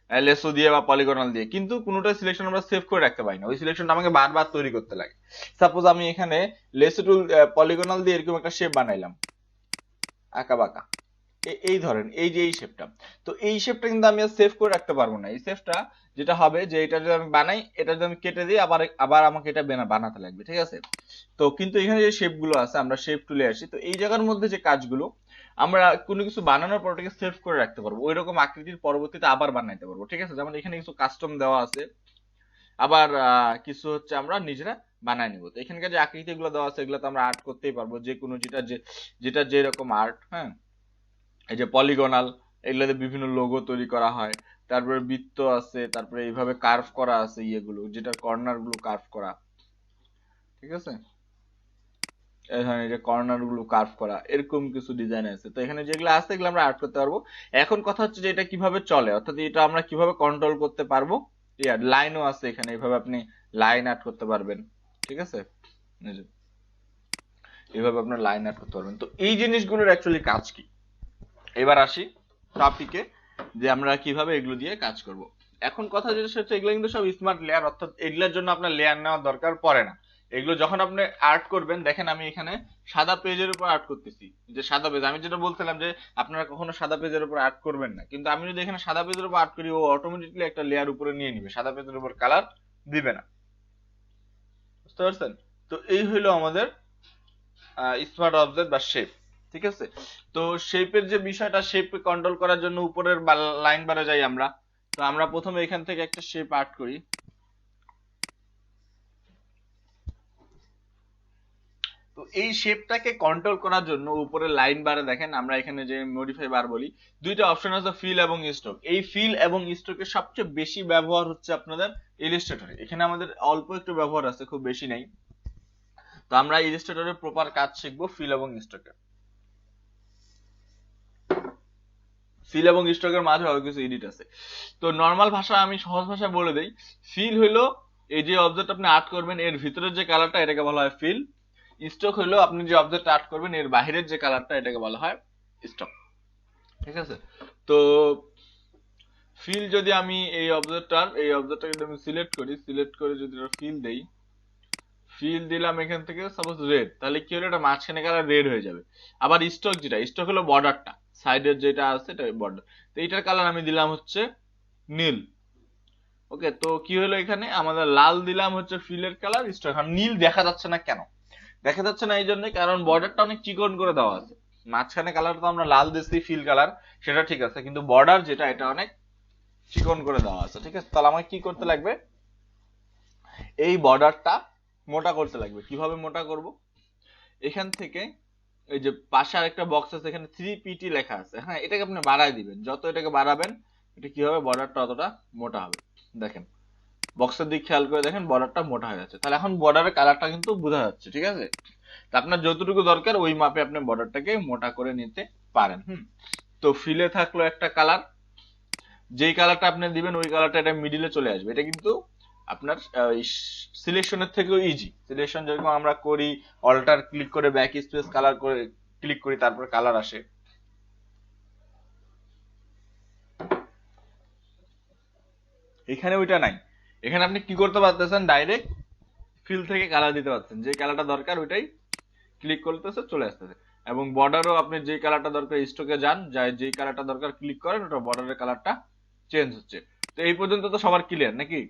লেসো দিয়ে বা পলিগনাল দিয়ে, কিন্তু কোনোটা সিলেকশন আমরা সেভ করে রাখতে পারি না, ওই সিলেকশনটা আমাকে বারবার তৈরি করতে লাগে। সাপোজ আমি এখানে লেসো টুল, পলিগনাল দিয়ে এরকম একটা শেপ বানাইলাম, আঁকা বাঁকা, এই ধরেন এই যে এই শেপটা, তো এই শেপটা কিন্তু আমি আর সেভ করে রাখতে পারবো না। এই শেপটা যেটা হবে যে এটা যদি আমি বানাই, এটা যদি আমি কেটে দিই, আবার আবার আমাকে এটা বানাতে লাগবে, ঠিক আছে। তো কিন্তু এখানে যে শেপ গুলো আছে, আমরা শেপ টুলে আসি, তো এই জায়গার মধ্যে যে কাজগুলো আমরা কোনো কিছু বানানোর পর ওটাকে সেভ করে রাখতে পারবো, ওই রকম আকৃতির পরবর্তীতে আবার বানাইতে পারবো, ঠিক আছে। যেমন এখানে কিছু কাস্টম দেওয়া আছে, আবার কিছু হচ্ছে আমরা নিজেরা বানায় নিব। তো এখানকার যে আকৃতি গুলো দেওয়া আছে এগুলো তো আমরা আর্ট করতেই পারবো, যে কোনো যেটা যেরকম আর্ট, হ্যাঁ। এই যে পলিগনাল, এগুলোতে বিভিন্ন লোগো তৈরি করা হয়। তারপরে বৃত্ত আছে, তারপরে এইভাবে কার্ভ করা আছে, ইয়েগুলো যেটার কর্নার গুলো কার্ভ করা, ঠিক আছে। এখানে যে কর্নার গুলো কার্ভ করা, এরকম কিছু ডিজাইন আছে। তো এখানে যেগুলো আছে এগুলো আমরা আর্ট করতে পারবো। এখন কথা হচ্ছে যে এটা কিভাবে চলে, অর্থাৎ এটা আমরা কিভাবে কন্ট্রোল করতে পারবো। ইয়ার লাইনও আছে এখানে, এইভাবে আপনি লাইন আর্ট করতে পারবেন, ঠিক আছে। এই যে এইভাবে আপনার লাইন আর্ট করতে পারবেন। তো এই জিনিসগুলোর অ্যাকচুয়ালি কাজ কি, এবার আসি টপিকে, যে আমরা কিভাবে এগুলো দিয়ে কাজ করব। এখন কথা যেটা হচ্ছে, এগুলো কিন্তু সব স্মার্ট লেয়ার, অর্থাৎ এগুলোর জন্য আপনার লেয়ার নেওয়ার দরকার পড়ে না। এগুলো যখন আপনি আর্ট করবেন, দেখেন আমি এখানে সাদা পেজের উপর আর্ট করতেছি, যে সাদা পেজ, আমি যেটা বলছিলাম যে আপনারা কখনো সাদা পেজের উপর আর্ট করবেন না, কিন্তু আমি যদি এখানে সাদা পেজের উপর আর্ট করি, ও অটোমেটিকলি একটা লেয়ার উপরে নিয়ে নিবে, সাদা পেজের উপর কালার দিবে না, বুঝতে পারছেন। তো এই হইলো আমাদের স্মার্ট অবজেক্ট বা শেপ, ঠিক আছে। তো শেপের যে বিষয়টা, শেপ কন্ট্রোল করার জন্য উপরের লাইন বারে যাই আমরা। তো আমরা প্রথমে এখান থেকে একটা শেপ আর্ট করি। তো এই শেপটাকে কন্ট্রোল করার জন্য উপরে লাইন বারে দেখেন, আমরা এখানে যে মডিফাই বার বলি, দুইটা অপশন আছে, ফিল এবং স্ট্রোক। এই ফিল এবং স্ট্রোকের সবচেয়ে বেশি ব্যবহার হচ্ছে আপনাদের ইলাস্ট্রেটরে। এখানে আমাদের অল্প একটু ব্যবহার আছে, খুব বেশি নাই। তো আমরা ইলাস্ট্রেটরের প্রপার কাজ শিখবো ফিল এবং স্ট্রোকের। ফিল এবং স্ট্রোকের মাঝে আরো কিছু এডিট আছে। তো নর্মাল ভাষা, আমি সহজ ভাষায় বলে দেই, ফিল হইলো এই যে অবজেক্ট আপনি আর্ট করবেন এর ভিতরের যে কালারটা, এটাকে বলা হয় ফিল। স্ট্রোক হইলো আপনি যে অবজেক্ট আর্ট করবেন এর বাহিরের যে কালারটা, এটাকে বলা হয় স্ট্রোক, ঠিক আছে। তো ফিল যদি আমি এই অবজেক্টটাকে যদি আমি সিলেক্ট করি, সিলেক্ট করে যদি ফিল দেই, ফিল দিলাম এখান থেকে সাপোজ রেড, তাহলে কি হলো, এটা মাঝখানে কালার রেড হয়ে যাবে। আবার স্ট্রোক, যেটা স্ট্রোক হলো বর্ডারটা, সাইডের যেটা আছে এটা বর্ডার, তো এটার কালার আমি দিলাম হচ্ছে নীল। ওকে, তো কি হলো, এখানে আমাদের লাল দিলাম হচ্ছে ফিলের কালার, স্ট্রোক। এখন নীল দেখা যাচ্ছে না কেন? দেখা যাচ্ছে না এই জন্য কারণ বর্ডারটা অনেক চিকন করে দেওয়া আছে। মাঝখানে কালার তো আমরা লাল দিচ্ছি ফিল কালার, সেটা ঠিক আছে, কিন্তু বর্ডার যেটা এটা অনেক চিকন করে দেওয়া আছে, ঠিক আছে। তাহলে আমাকে কি করতে লাগবে, এই বর্ডারটা মোটা করতে লাগবে। কিভাবে মোটা করব, এখান থেকে এই যে পাশে আরেকটা বক্স আছে, এখানে 3pt লেখা আছে, হ্যাঁ, এটাকে আপনি বাড়ায় দিবেন। যত এটাকে বাড়াবেন, এটা কি হবে, বর্ডারটা অতটা মোটা হবে। দেখেন বক্সের দিক খেয়াল করে দেখেন, বর্ডারটা মোটা হয়ে যাচ্ছে। তাহলে এখন বর্ডারের কালারটা কিন্তু বোঝা যাচ্ছে, ঠিক আছে। তো আপনার যতটুকু দরকার ওই মাপে আপনি বর্ডারটাকে মোটা করে নিতে পারেন। তো ফিলে থাকলো একটা কালার, যেই কালারটা আপনি দিবেন ওই কালারটা এটা মিডিলে চলে আসবে। এটা কিন্তু আপনার সিলেকশনের থেকেও ইজি। সিলেকশন যেরকম আমরা করি, অল্টার ক্লিক করে ব্যাক স্পেস কালার করে ক্লিক করি, তারপর কালার আসে। এখানে ওইটা নাই। এখানে আপনি কি করতে পারতেছেন, ডাইরেক্ট ফিল থেকে কালার দিতে পারছেন, যে কালারটা দরকার ওইটাই ক্লিক করতেছে, চলে আসতেছে। এবং বর্ডারও আপনি যে কালারটা দরকার স্ট্রোকে যান, যেই কালারটা দরকার ক্লিক করেন, ওটা বর্ডারের কালারটা চেঞ্জ হচ্ছে। তো এই পর্যন্ত তো সবার ক্লিয়ার নাকি?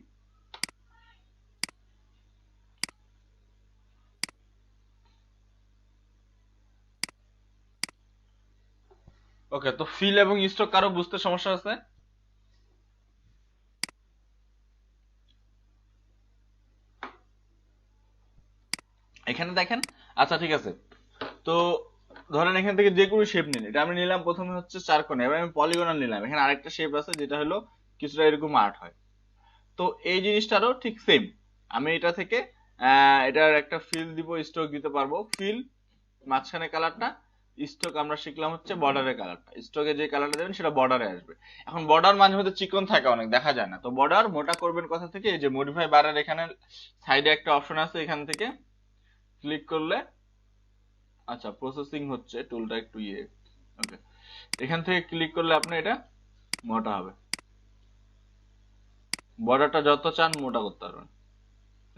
ওকে, তো ফিল এবং স্ট্রোক কারো বুঝতে সমস্যা আছে? এখানে দেখেন, আচ্ছা ঠিক আছে। তো ধরেন এখান থেকে যে কোনো শেপ নিন, এটা আমি নিলাম প্রথমে হচ্ছে চারকোণা, এবার আমি পলিগনাল নিলাম। এখানে আরেকটা শেপ আছে যেটা হলো কিছুটা এরকম আর্ট হয়। তো এই জিনিসটারও ঠিক সেম, আমি এটা থেকে এটার একটা ফিল দিব, স্ট্রোক দিতে পারবো। ফিল মাঝখানে কালারটা, স্ট্রোক আমরা শিখলাম হচ্ছে বর্ডারের কালারটা। স্ট্রোকে যে কালারটা দেবেন সেটা বর্ডারে আসবে। এখন বর্ডার মাঝে মধ্যে চিকন থাকে, অনেক দেখা যায় না। তো বর্ডার মোটা করবেন কথা থেকে, এই যে মডিফাই বারের এখানে সাইডে একটা অপশন আছে, এখান থেকে ক্লিক করলে, আচ্ছা প্রসেসিং হচ্ছে, টুলটা একটু ওকে, এখান থেকে ক্লিক করলে আপনি এটা মোটা হবে। বর্ডারটা যত চান মোটা করতে পারবেন,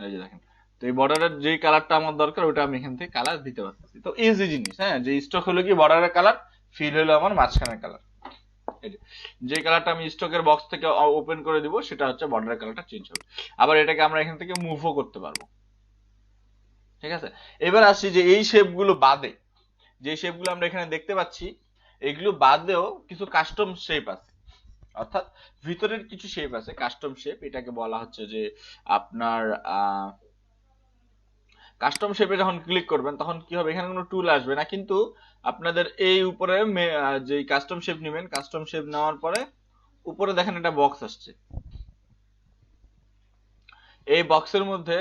এই যে দেখেন। তো এই বর্ডারের যেই কালারটা আমার দরকার ওটা আমি এখান থেকে কালার দিতে পারতেছি। তো ইজি জিনিস, হ্যাঁ, যে স্টক হলো কি বর্ডারের কালার, ফিল হলো আমার মাঝখানের কালার। যে কালারটা আমি স্টকের বক্স থেকে ওপেন করে দিব সেটা হচ্ছে বর্ডারের কালারটা চেঞ্জ হবে। আবার এটাকে আমরা এখান থেকে মুভও করতে পারবো। ঠিক আছে, এবার আসি যে এই শেপগুলো বাদে, যে শেপগুলো আমরা এখানে দেখতে পাচ্ছি, এগুলো বাদেও কিছু কাস্টম শেপ আছে। অর্থাৎ ভিতরের কিছু শেপ আছে কাস্টম শেপ, এটাকে বলা হচ্ছে যে আপনার কাস্টম শেপে যখন ক্লিক করবেন তখন কি হবে, এখানে কোনো টুল আসবে না, কিন্তু আপনাদের এই উপরে যে কাস্টম শেপ নেবেন, কাস্টম শেপ নেওয়ার পরে উপরে দেখেন একটা বক্স আসছে। এই বক্সের মধ্যে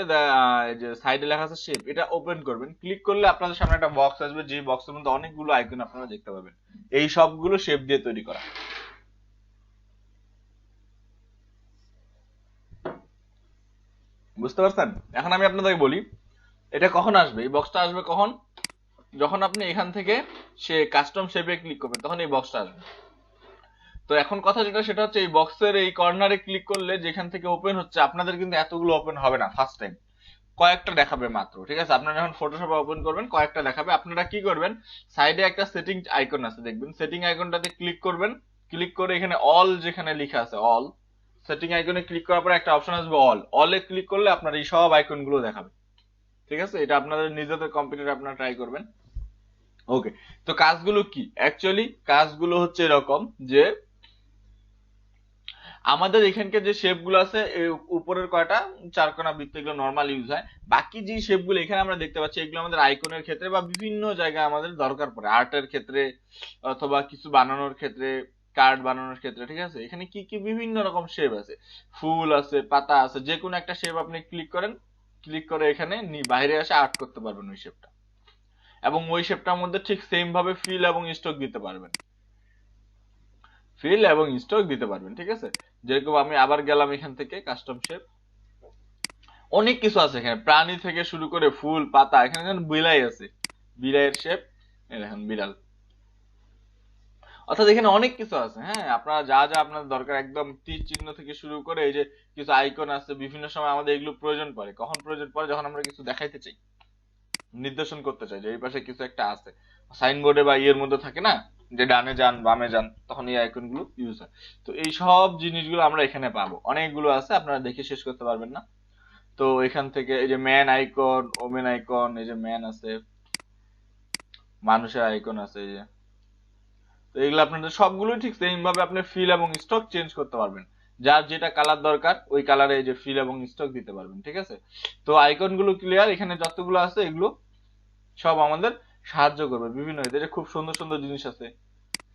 যে সাইডে লেখা আছে শেপ, এটা ওপেন করবেন। ক্লিক করলে আপনাদের সামনে একটা বক্স আসবে, যে বক্সের মধ্যে অনেকগুলো আইকন আপনারা দেখতে পাবেন। এই সবগুলো শেপ দিয়ে তৈরি করা। বুঝতে পারছেন? এখন আমি আপনাদেরকে বলি এটা কখন আসবে, এই বক্সটা আসবে কখন, যখন আপনি এখান থেকে সে কাস্টম শেপে ক্লিক করবেন তখন এই বক্সটা আসবে। তো এখন কথা যেটা সেটা হচ্ছে এই বক্সের এই কর্নারে ক্লিক করলে যেখান থেকে ওপেন হচ্ছে, আপনাদের কিন্তু এতগুলো ওপেন হবে না ফার্স্ট টাইম, কয়েকটা দেখাবে মাত্র। ঠিক আছে, আপনারা যখন ফটোশপে ওপেন করবেন কয়েকটা দেখাবে। আপনারা কি করবেন, সাইডে একটা সেটিং আইকন আছে দেখবেন, সেটিং আইকনটাতে ক্লিক করবেন। ক্লিক করে এখানে অল যেখানে লেখা আছে অল, সেটিং আইকনে ক্লিক করার পরে একটা অপশন আসবে অল, অলে ক্লিক করলে আপনার এই সব আইকন গুলো দেখাবে। ঠিক আছে, এটা আপনাদের নিজেদের কম্পিউটারে আপনারা ট্রাই করবেন। ওকে, তো কাজগুলো কি, অ্যাকচুয়ালি কাজগুলো হচ্ছে এরকম যে আমাদের এখানকার যে শেপ গুলো আছে উপরের কয়টা চারকোনা বৃত্ত, এগুলো নর্মাল ইউজ হয়। বাকি যে শেপ গুলো এখানে আমরা দেখতে পাচ্ছি এগুলো আমাদের আইকনের ক্ষেত্রে বা বিভিন্ন জায়গায় আমাদের দরকার পড়ে, আর্টের ক্ষেত্রে অথবা কিছু বানানোর ক্ষেত্রে, কার্ড বানানোর ক্ষেত্রে। ঠিক আছে, এখানে কি কি বিভিন্ন রকম শেপ আছে, ফুল আছে, পাতা আছে, যে কোনো একটা শেপ আপনি ক্লিক করেন, ক্লিক করে এখানে বাইরে আসে আর্ট করতে পারবেন ওই শেপটা, এবং ওই শেপটার মধ্যে ঠিক সেম ভাবে ফিল এবং স্ট্রোক দিতে পারবেন, ফিল এবং স্ট্রোক দিতে পারবেন। ঠিক আছে, যেরকম আমি আবার গেলাম এখান থেকে কাস্টম শেপ, অনেক কিছু আছে এখানে, প্রাণী থেকে শুরু করে ফুল পাতা, এখানে যেন বিলাই আছে, বিড়াইয়ের শেপ, এই দেখেন বিড়াল। অর্থাৎ এখানে অনেক কিছু আছে। হ্যাঁ, আপনারা যা যা আপনার দরকার, একদম তীর চিহ্ন থেকে শুরু করে এই যে কিছু আইকন আছে, বিভিন্ন সময় আমাদের এগুলো প্রয়োজন পড়ে। কখন প্রয়োজন পড়ে, যখন আমরা কিছু দেখাইতে চাই, নির্দেশন করতে চাই যে এই পাশে কিছু একটা আছে, সাইনবোর্ডে বা ইয়ের মধ্যে থাকে না যে ডানে যান বামে যান, তখন এই আইকন গুলো ইউজ হয়। তো এই সব জিনিসগুলো আমরা এখানে পাবো, অনেকগুলো আছে, আপনারা দেখে শেষ করতে পারবেন না। তো এখান থেকে এই যে ম্যান আইকন, ওমেন আইকন, এই যে ম্যান আছে, মানুষের আইকন আছে এই যে, তো এগুলো আপনাদের সবগুলো ঠিক সেম ভাবে আপনি ফিল এবং স্টক চেঞ্জ করতে পারবেন। যার যেটা কালার দরকার ওই কালারে এই যে ফিল এবং স্টক দিতে পারবেন। ঠিক আছে, তো আইকন গুলো ক্লিয়ার, এখানে যতগুলো আছে এগুলো সব আমাদের সাহায্য করবে বিভিন্ন এদের, খুব সুন্দর সুন্দর জিনিস আছে,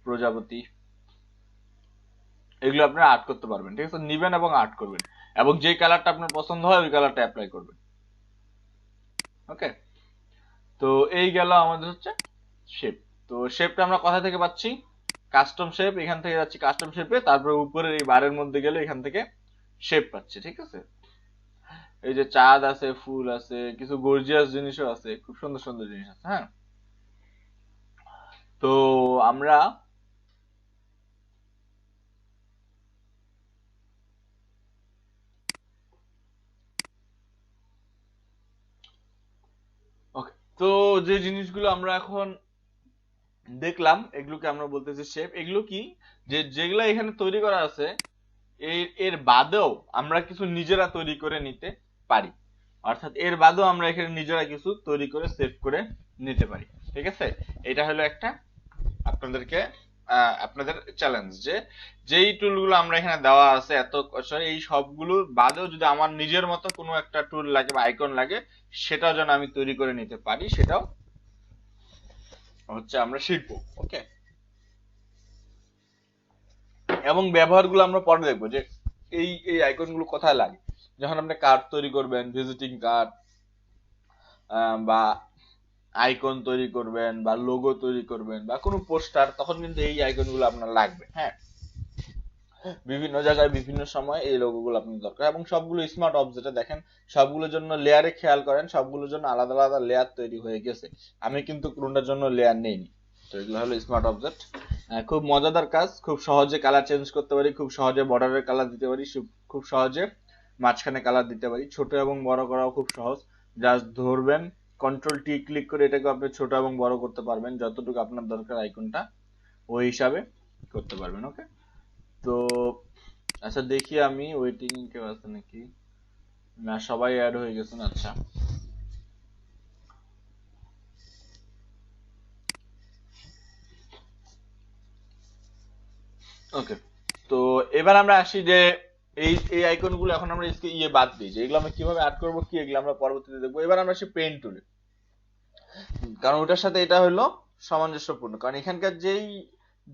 প্রজাপতি, এগুলো আপনারা আর্ট করতে পারবেন। ঠিক আছে, নিবেন এবং আর্ট করবেন, এবং যে কালারটা আপনার পছন্দ হয় ওই কালারটা অ্যাপ্লাই করবেন। ওকে, তো এই গেল আমাদের হচ্ছে শেপ। তো শেপটা আমরা কোথা থেকে পাচ্ছি, কাস্টম শেপ, এখান থেকে যাচ্ছি কাস্টম শেপে, তারপরে উপরের এই বারের মধ্যে গেলে এখান থেকে শেপ পাচ্ছি। ঠিক আছে, এই যে চাঁদ আছে, ফুল আছে, কিছু গর্জিয়াস জিনিসও আছে, খুব সুন্দর সুন্দর জিনিস আছে। হ্যাঁ, তো আমরা ওকে, তো যে জিনিসগুলো আমরা এখন দেখলাম এগুলোকে আমরা বলতেছি শেপ। এগুলো কি, যে যেগুলো এখানে তৈরি করা আছে এর বাদেও আমরা কিছু নিজেরা তৈরি করে নিতে পারি, অর্থাৎ এর বাদেও আমরা এখানে নিজেরা কিছু তৈরি করে সেভ করে নিতে পারি। ঠিক আছে, এটা হলো একটা আপনাদেরকে আপনাদের চ্যালেঞ্জ, যে যেই টুলগুলো আমরা এখানে দেওয়া আছে এত এই সবগুলো বাদেও যদি আমার নিজের মতো কোনো একটা টুল লাগে বা আইকন লাগে, সেটাও যেন আমি তৈরি করে নিতে পারি, সেটাও হচ্ছে আমরা শিখবো। ওকে, এবং ব্যবহারগুলো আমরা পরে দেখবো যে এই এই আইকন গুলো কোথায় লাগে। যখন আপনি কার্ড তৈরি করবেন, ভিজিটিং কার্ড বা আইকন তৈরি করবেন বা লোগো তৈরি করবেন বা কোনো পোস্টার, তখন কিন্তু এই আইকন গুলো আপনার লাগবে। হ্যাঁ, বিভিন্ন জায়গায় বিভিন্ন সময় এই লোগো গুলো আপনার দরকার, এবং সবগুলো স্মার্ট অবজেক্টে দেখেন, সবগুলোর জন্য লেয়ারে খেয়াল করেন, সবগুলোর জন্য আলাদা আলাদা লেয়ার তৈরি হয়ে গেছে। আমি কিন্তু কোনটার জন্য লেয়ার নেইনি। তো এগুলো হলো স্মার্ট অবজেক্ট। খুব মজাদার কাজ, খুব সহজে কালার চেঞ্জ করতে পারি, খুব সহজে বর্ডারের কালার দিতে পারি, খুব সহজে মাঝখানে কালার দিতে পারি, ছোট এবং বড় করাও খুব সহজ। জাস্ট ধরবেন, কন্ট্রোল টি ক্লিক করে এটাকে আপনি ছোট এবং বড় করতে পারবেন যতটুকু আপনার দরকার আইকনটা। ওই হিসাবে করতে পারবেন। ওকে, তো আচ্ছা দেখি আমি ওয়েটিং কেউ আছে নাকি, না সবাই অ্যাড হয়ে গেছেন। আচ্ছা ওকে, তো এবার আমরা আসি যে এই এই আইকন গুলো এখন আমরা বাদ দিই, যে এগুলো আমরা কিভাবে অ্যাড করবো, কি এগুলো আমরা পরবর্তীতে দেখবো। এবার আমরা আসি পেন টুলে, কারণ ওটার সাথে এটা হলো সামঞ্জস্যপূর্ণ, কারণ এখানকার যেই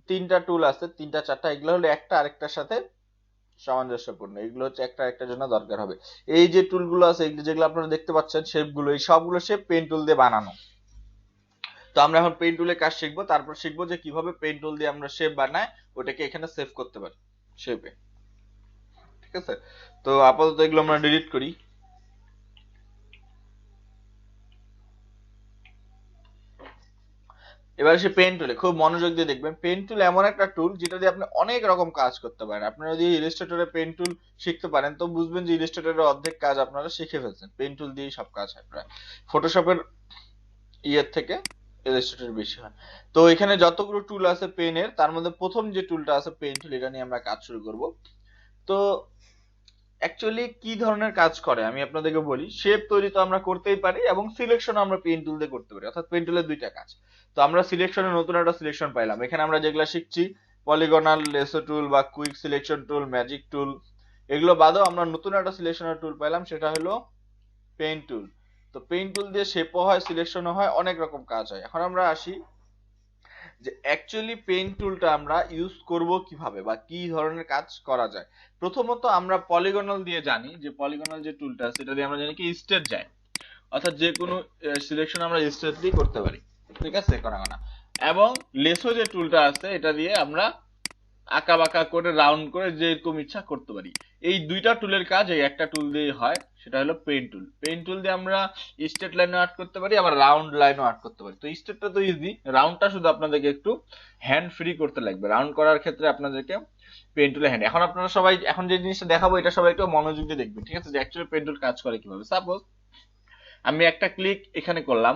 তিনটা টুল আছে, তিনটা চারটা, এগুলো হলো একটা আরেকটার সাথে সামঞ্জস্যপূর্ণ, এগুলো হচ্ছে একটা আরেকটার জন্য দরকার হবে। এই যে টুলগুলো আছে, যেগুলো আপনারা দেখতে পাচ্ছেন শেপগুলো, এই সবগুলো শেপ পেন টুল দিয়ে বানানো। তো আমরা এখন পেন টুলের কাজ শিখবো, তারপর শিখবো যে কিভাবে পেন টুল দিয়ে আমরা শেপ বানাই, ওটাকে এখানে সেভ করতে পারি শেপে। ঠিক আছে, তো আপাতত এগুলো আমরা ডিলিট করি। এবার এসে পেন টুলে খুব মনোযোগ দিয়ে দেখবেন। পেন টুল এমন একটা টুল যেটা দিয়ে আপনি অনেক রকম কাজ করতে পারেন। আপনারা যদি ইলাস্ট্রেটরে পেন টুল শিখতে পারেন, তো বুঝবেন যে ইলাস্ট্রেটরের অর্ধেক কাজ আপনারা শিখে ফেলছেন, পেন টুল দিয়েই সব কাজ হয় প্রায়। ফটোশপের ইয়ের থেকে ইলাস্ট্রেটর বেশি হয়। তো এখানে যতগুলো টুল আছে পেনের, তার মধ্যে প্রথম যে টুলটা আছে পেন টুল, এটা নিয়ে আমরা কাজ শুরু করব। তো অ্যাকচুয়ালি কি ধরনের কাজ করে আমি আপনাদেরকে বলি। শেপ তৈরি তো আমরা করতেই পারি, এবং সিলেকশন আমরা পেন টুল দিয়ে করতে পারি, অর্থাৎ পেন টুলের দুইটা কাজ। তো আমরা সিলেকশনে নতুন একটা সিলেকশন পাইলাম, এখানে আমরা যেগুলো শিখছি পলিগনাল, লেসো টুল বা কুইক সিলেকশন টুল, ম্যাজিক টুল, এগুলো বাদেও আমরা নতুন একটা সিলেকশনের টুল পাইলাম, সেটা হলো পেন টুল। তো পেন টুল দিয়ে শেপও হয়, সিলেকশনও হয়, অনেক রকম কাজ হয়। এখন আমরা আসি যে অ্যাকচুয়ালি পেন টুলটা আমরা ইউজ করব কিভাবে, বা কি ধরনের কাজ করা যায়। প্রথমত আমরা পলিগনাল দিয়ে জানি, যে পলিগনাল যে টুলটা সেটা দিয়ে আমরা জানি কি স্টেট যায়, অর্থাৎ যে কোনো সিলেকশন আমরা স্টেট দিয়ে করতে পারি। ঠিক আছে, করা না। এবং লেসো যে টুলটা আছে, এটা দিয়ে আমরা আঁকা বাঁকা করে রাউন্ড করে যেরকম ইচ্ছা করতে পারি। এই দুইটা টুলের কাজ এই একটা টুল দিয়ে হয়, সেটা হলো পেন টুল। পেন টুল দিয়ে আমরা স্ট্রেট লাইনও আর্ট করতে পারি, আবার রাউন্ড লাইনও আর্ট করতে পারি। তো স্ট্রেটটা তো ইজি, রাউন্ডটা শুধু আপনাদেরকে একটু হ্যান্ড ফ্রি করতে লাগবে। রাউন্ড করার ক্ষেত্রে আপনাদেরকে পেন টুলে হ্যান্ড। এখন আপনারা সবাই, এখন যে জিনিসটা দেখাবো এটা সবাই একটু মনোযোগ দিয়ে দেখবেন, ঠিক আছে, যে অ্যাকচুয়ালি পেন টুল কাজ করে কিভাবে। সাপোজ আমি একটা ক্লিক এখানে করলাম,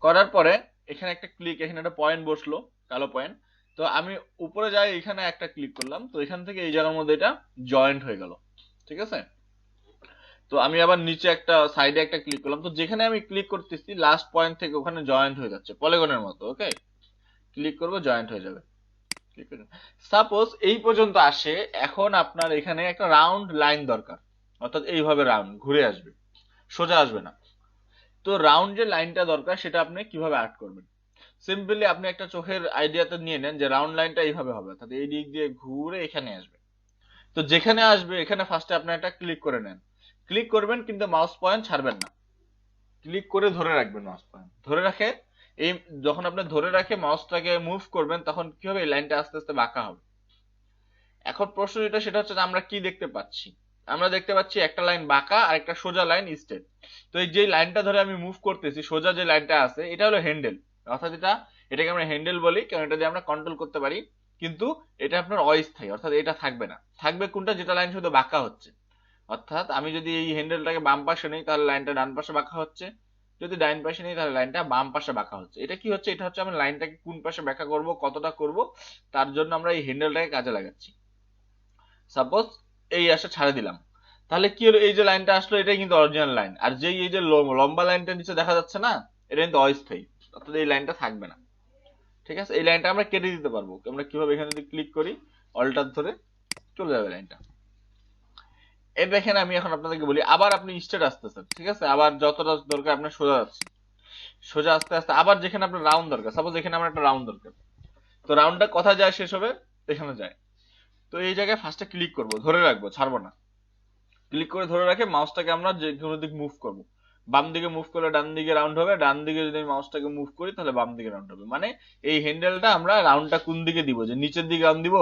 করার পরে এখানে একটা ক্লিক, এখানে একটা পয়েন্ট বসলো, কালো পয়েন্ট। তো আমি উপরে যাই, এখানে একটা ক্লিক করলাম, তো এখান থেকে এই জায়গার মধ্যে এটা জয়েন্ট হয়ে গেল। ঠিক আছে, তো আমি আবার নিচে একটা সাইডে একটা ক্লিক করলাম, তো যেখানে আমি ক্লিক করতেছি লাস্ট পয়েন্ট থেকে ওখানে জয়েন্ট হয়ে যাচ্ছে পলিগনের মতো। ওকে, ক্লিক করবো, জয়েন্ট হয়ে যাবে। সাপোজ এই পর্যন্ত আসে, এখন আপনার এখানে একটা রাউন্ড লাইন দরকার, অর্থাৎ এইভাবে রাউন্ড ঘুরে আসবে, সোজা আসবে না। তো রাউন্ড যে লাইনটা দরকার সেটা আপনি কিভাবে আর্ট করবেন। সিম্পলি আপনি একটা চোখের আইডিয়াতে নিয়ে নেন যে রাউন্ড লাইনটা এইভাবে হবে, অর্থাৎ এই দিক দিয়ে ঘুরে এখানে আসবে। তো যেখানে আসবে এখানে ফার্স্টে আপনি একটা ক্লিক করে নেন, ক্লিক করবেন কিন্তু মাউস পয়েন্ট ছাড়বেন না, ক্লিক করে ধরে রাখবেন মাউস পয়েন্ট, ধরে রাখে এই, যখন আপনি ধরে রাখে মাউসটাকে মুভ করবেন তখন কি হবে, এই লাইনটা আস্তে আস্তে বাঁকা হবে। এখন প্রশ্ন যেটা সেটা হচ্ছে যে আমরা কি দেখতে পাচ্ছি, আমরা দেখতে পাচ্ছি একটা লাইন বাঁকা আর একটা সোজা লাইন স্ট্রেট। তো এই যে লাইনটা ধরে আমি মুভ করতেছি, সোজা যে লাইনটা আছে এটা হলো হ্যান্ডেল, অর্থাৎ এটাকে আমরা হ্যান্ডেল বলি, কারণ এটা দিয়ে আমরা কন্ট্রোল করতে পারি। কিন্তু এটা আপনার অস্থায়ী, অর্থাৎ এটা থাকবে না। থাকবে কোনটা, যেটা লাইন শুধু বাঁকা হচ্ছে। অর্থাৎ আমি যদি এই হ্যান্ডেলটাকে বাম পাশে নেই তাহলে লাইনটা ডান পাশে বাঁকা হচ্ছে, যদি ডাইন পাশে নেই তাহলে লাইনটা বাম পাশে বাঁকা হচ্ছে। এটা কি হচ্ছে, এটা হচ্ছে আমরা লাইনটাকে কোন পাশে ব্যাখ্যা করব, কতটা করব, তার জন্য আমরা এই হ্যান্ডেলটাকে কাজে লাগাচ্ছি। সাপোজ এই আসে ছাড়ে দিলাম, তাহলে কি হলো, এই যে লাইনটা আসলো এটাই কিন্তু অরিজিনাল লাইন, আর যেই এই যে লম্বা লাইনটা নিচে দেখা যাচ্ছে না, এটা কিন্তু অস্থায়ী, অর্থাৎ এই লাইনটা থাকবে না। ঠিক আছে, এই লাইনটা আমরা কেটে দিতে পারবো। আমরা কিভাবে, এখানে যদি ক্লিক করি অল্টার ধরে চলে যাবে লাইনটা। এই দেখেন, আমি এখন আপনাদেরকে বলি, আবার আপনি স্ট্রেট আসতেছেন, ঠিক আছে, আবার যতটা দরকার আপনার সোজা যাচ্ছে, সোজা আস্তে আস্তে আবার যেখানে আপনার রাউন্ড দরকার, সাপোজ এখানে আমার একটা রাউন্ড দরকার, তো রাউন্ডটা কোথায় যায়, শেষ হবে এখানে যায়। তো এই জায়গায় ফার্স্টে ক্লিক করব, ধরে রাখবো, ছাড়বো না। ক্লিক করে ধরে রাখে মাউসটাকে আমরা যে কোনো দিক মুভ করব, বাম দিকে মুভ করলে ডান দিকে রাউন্ড হবে, ডান দিকে যদি আমি মাউসটাকে মুভ করি তাহলে বাম দিকে রাউন্ড হবে। মানে এই হ্যান্ডেলটা আমরা রাউন্ডটা কোন দিকে দিব, যে নিচের দিকে রাউন্ড দিব,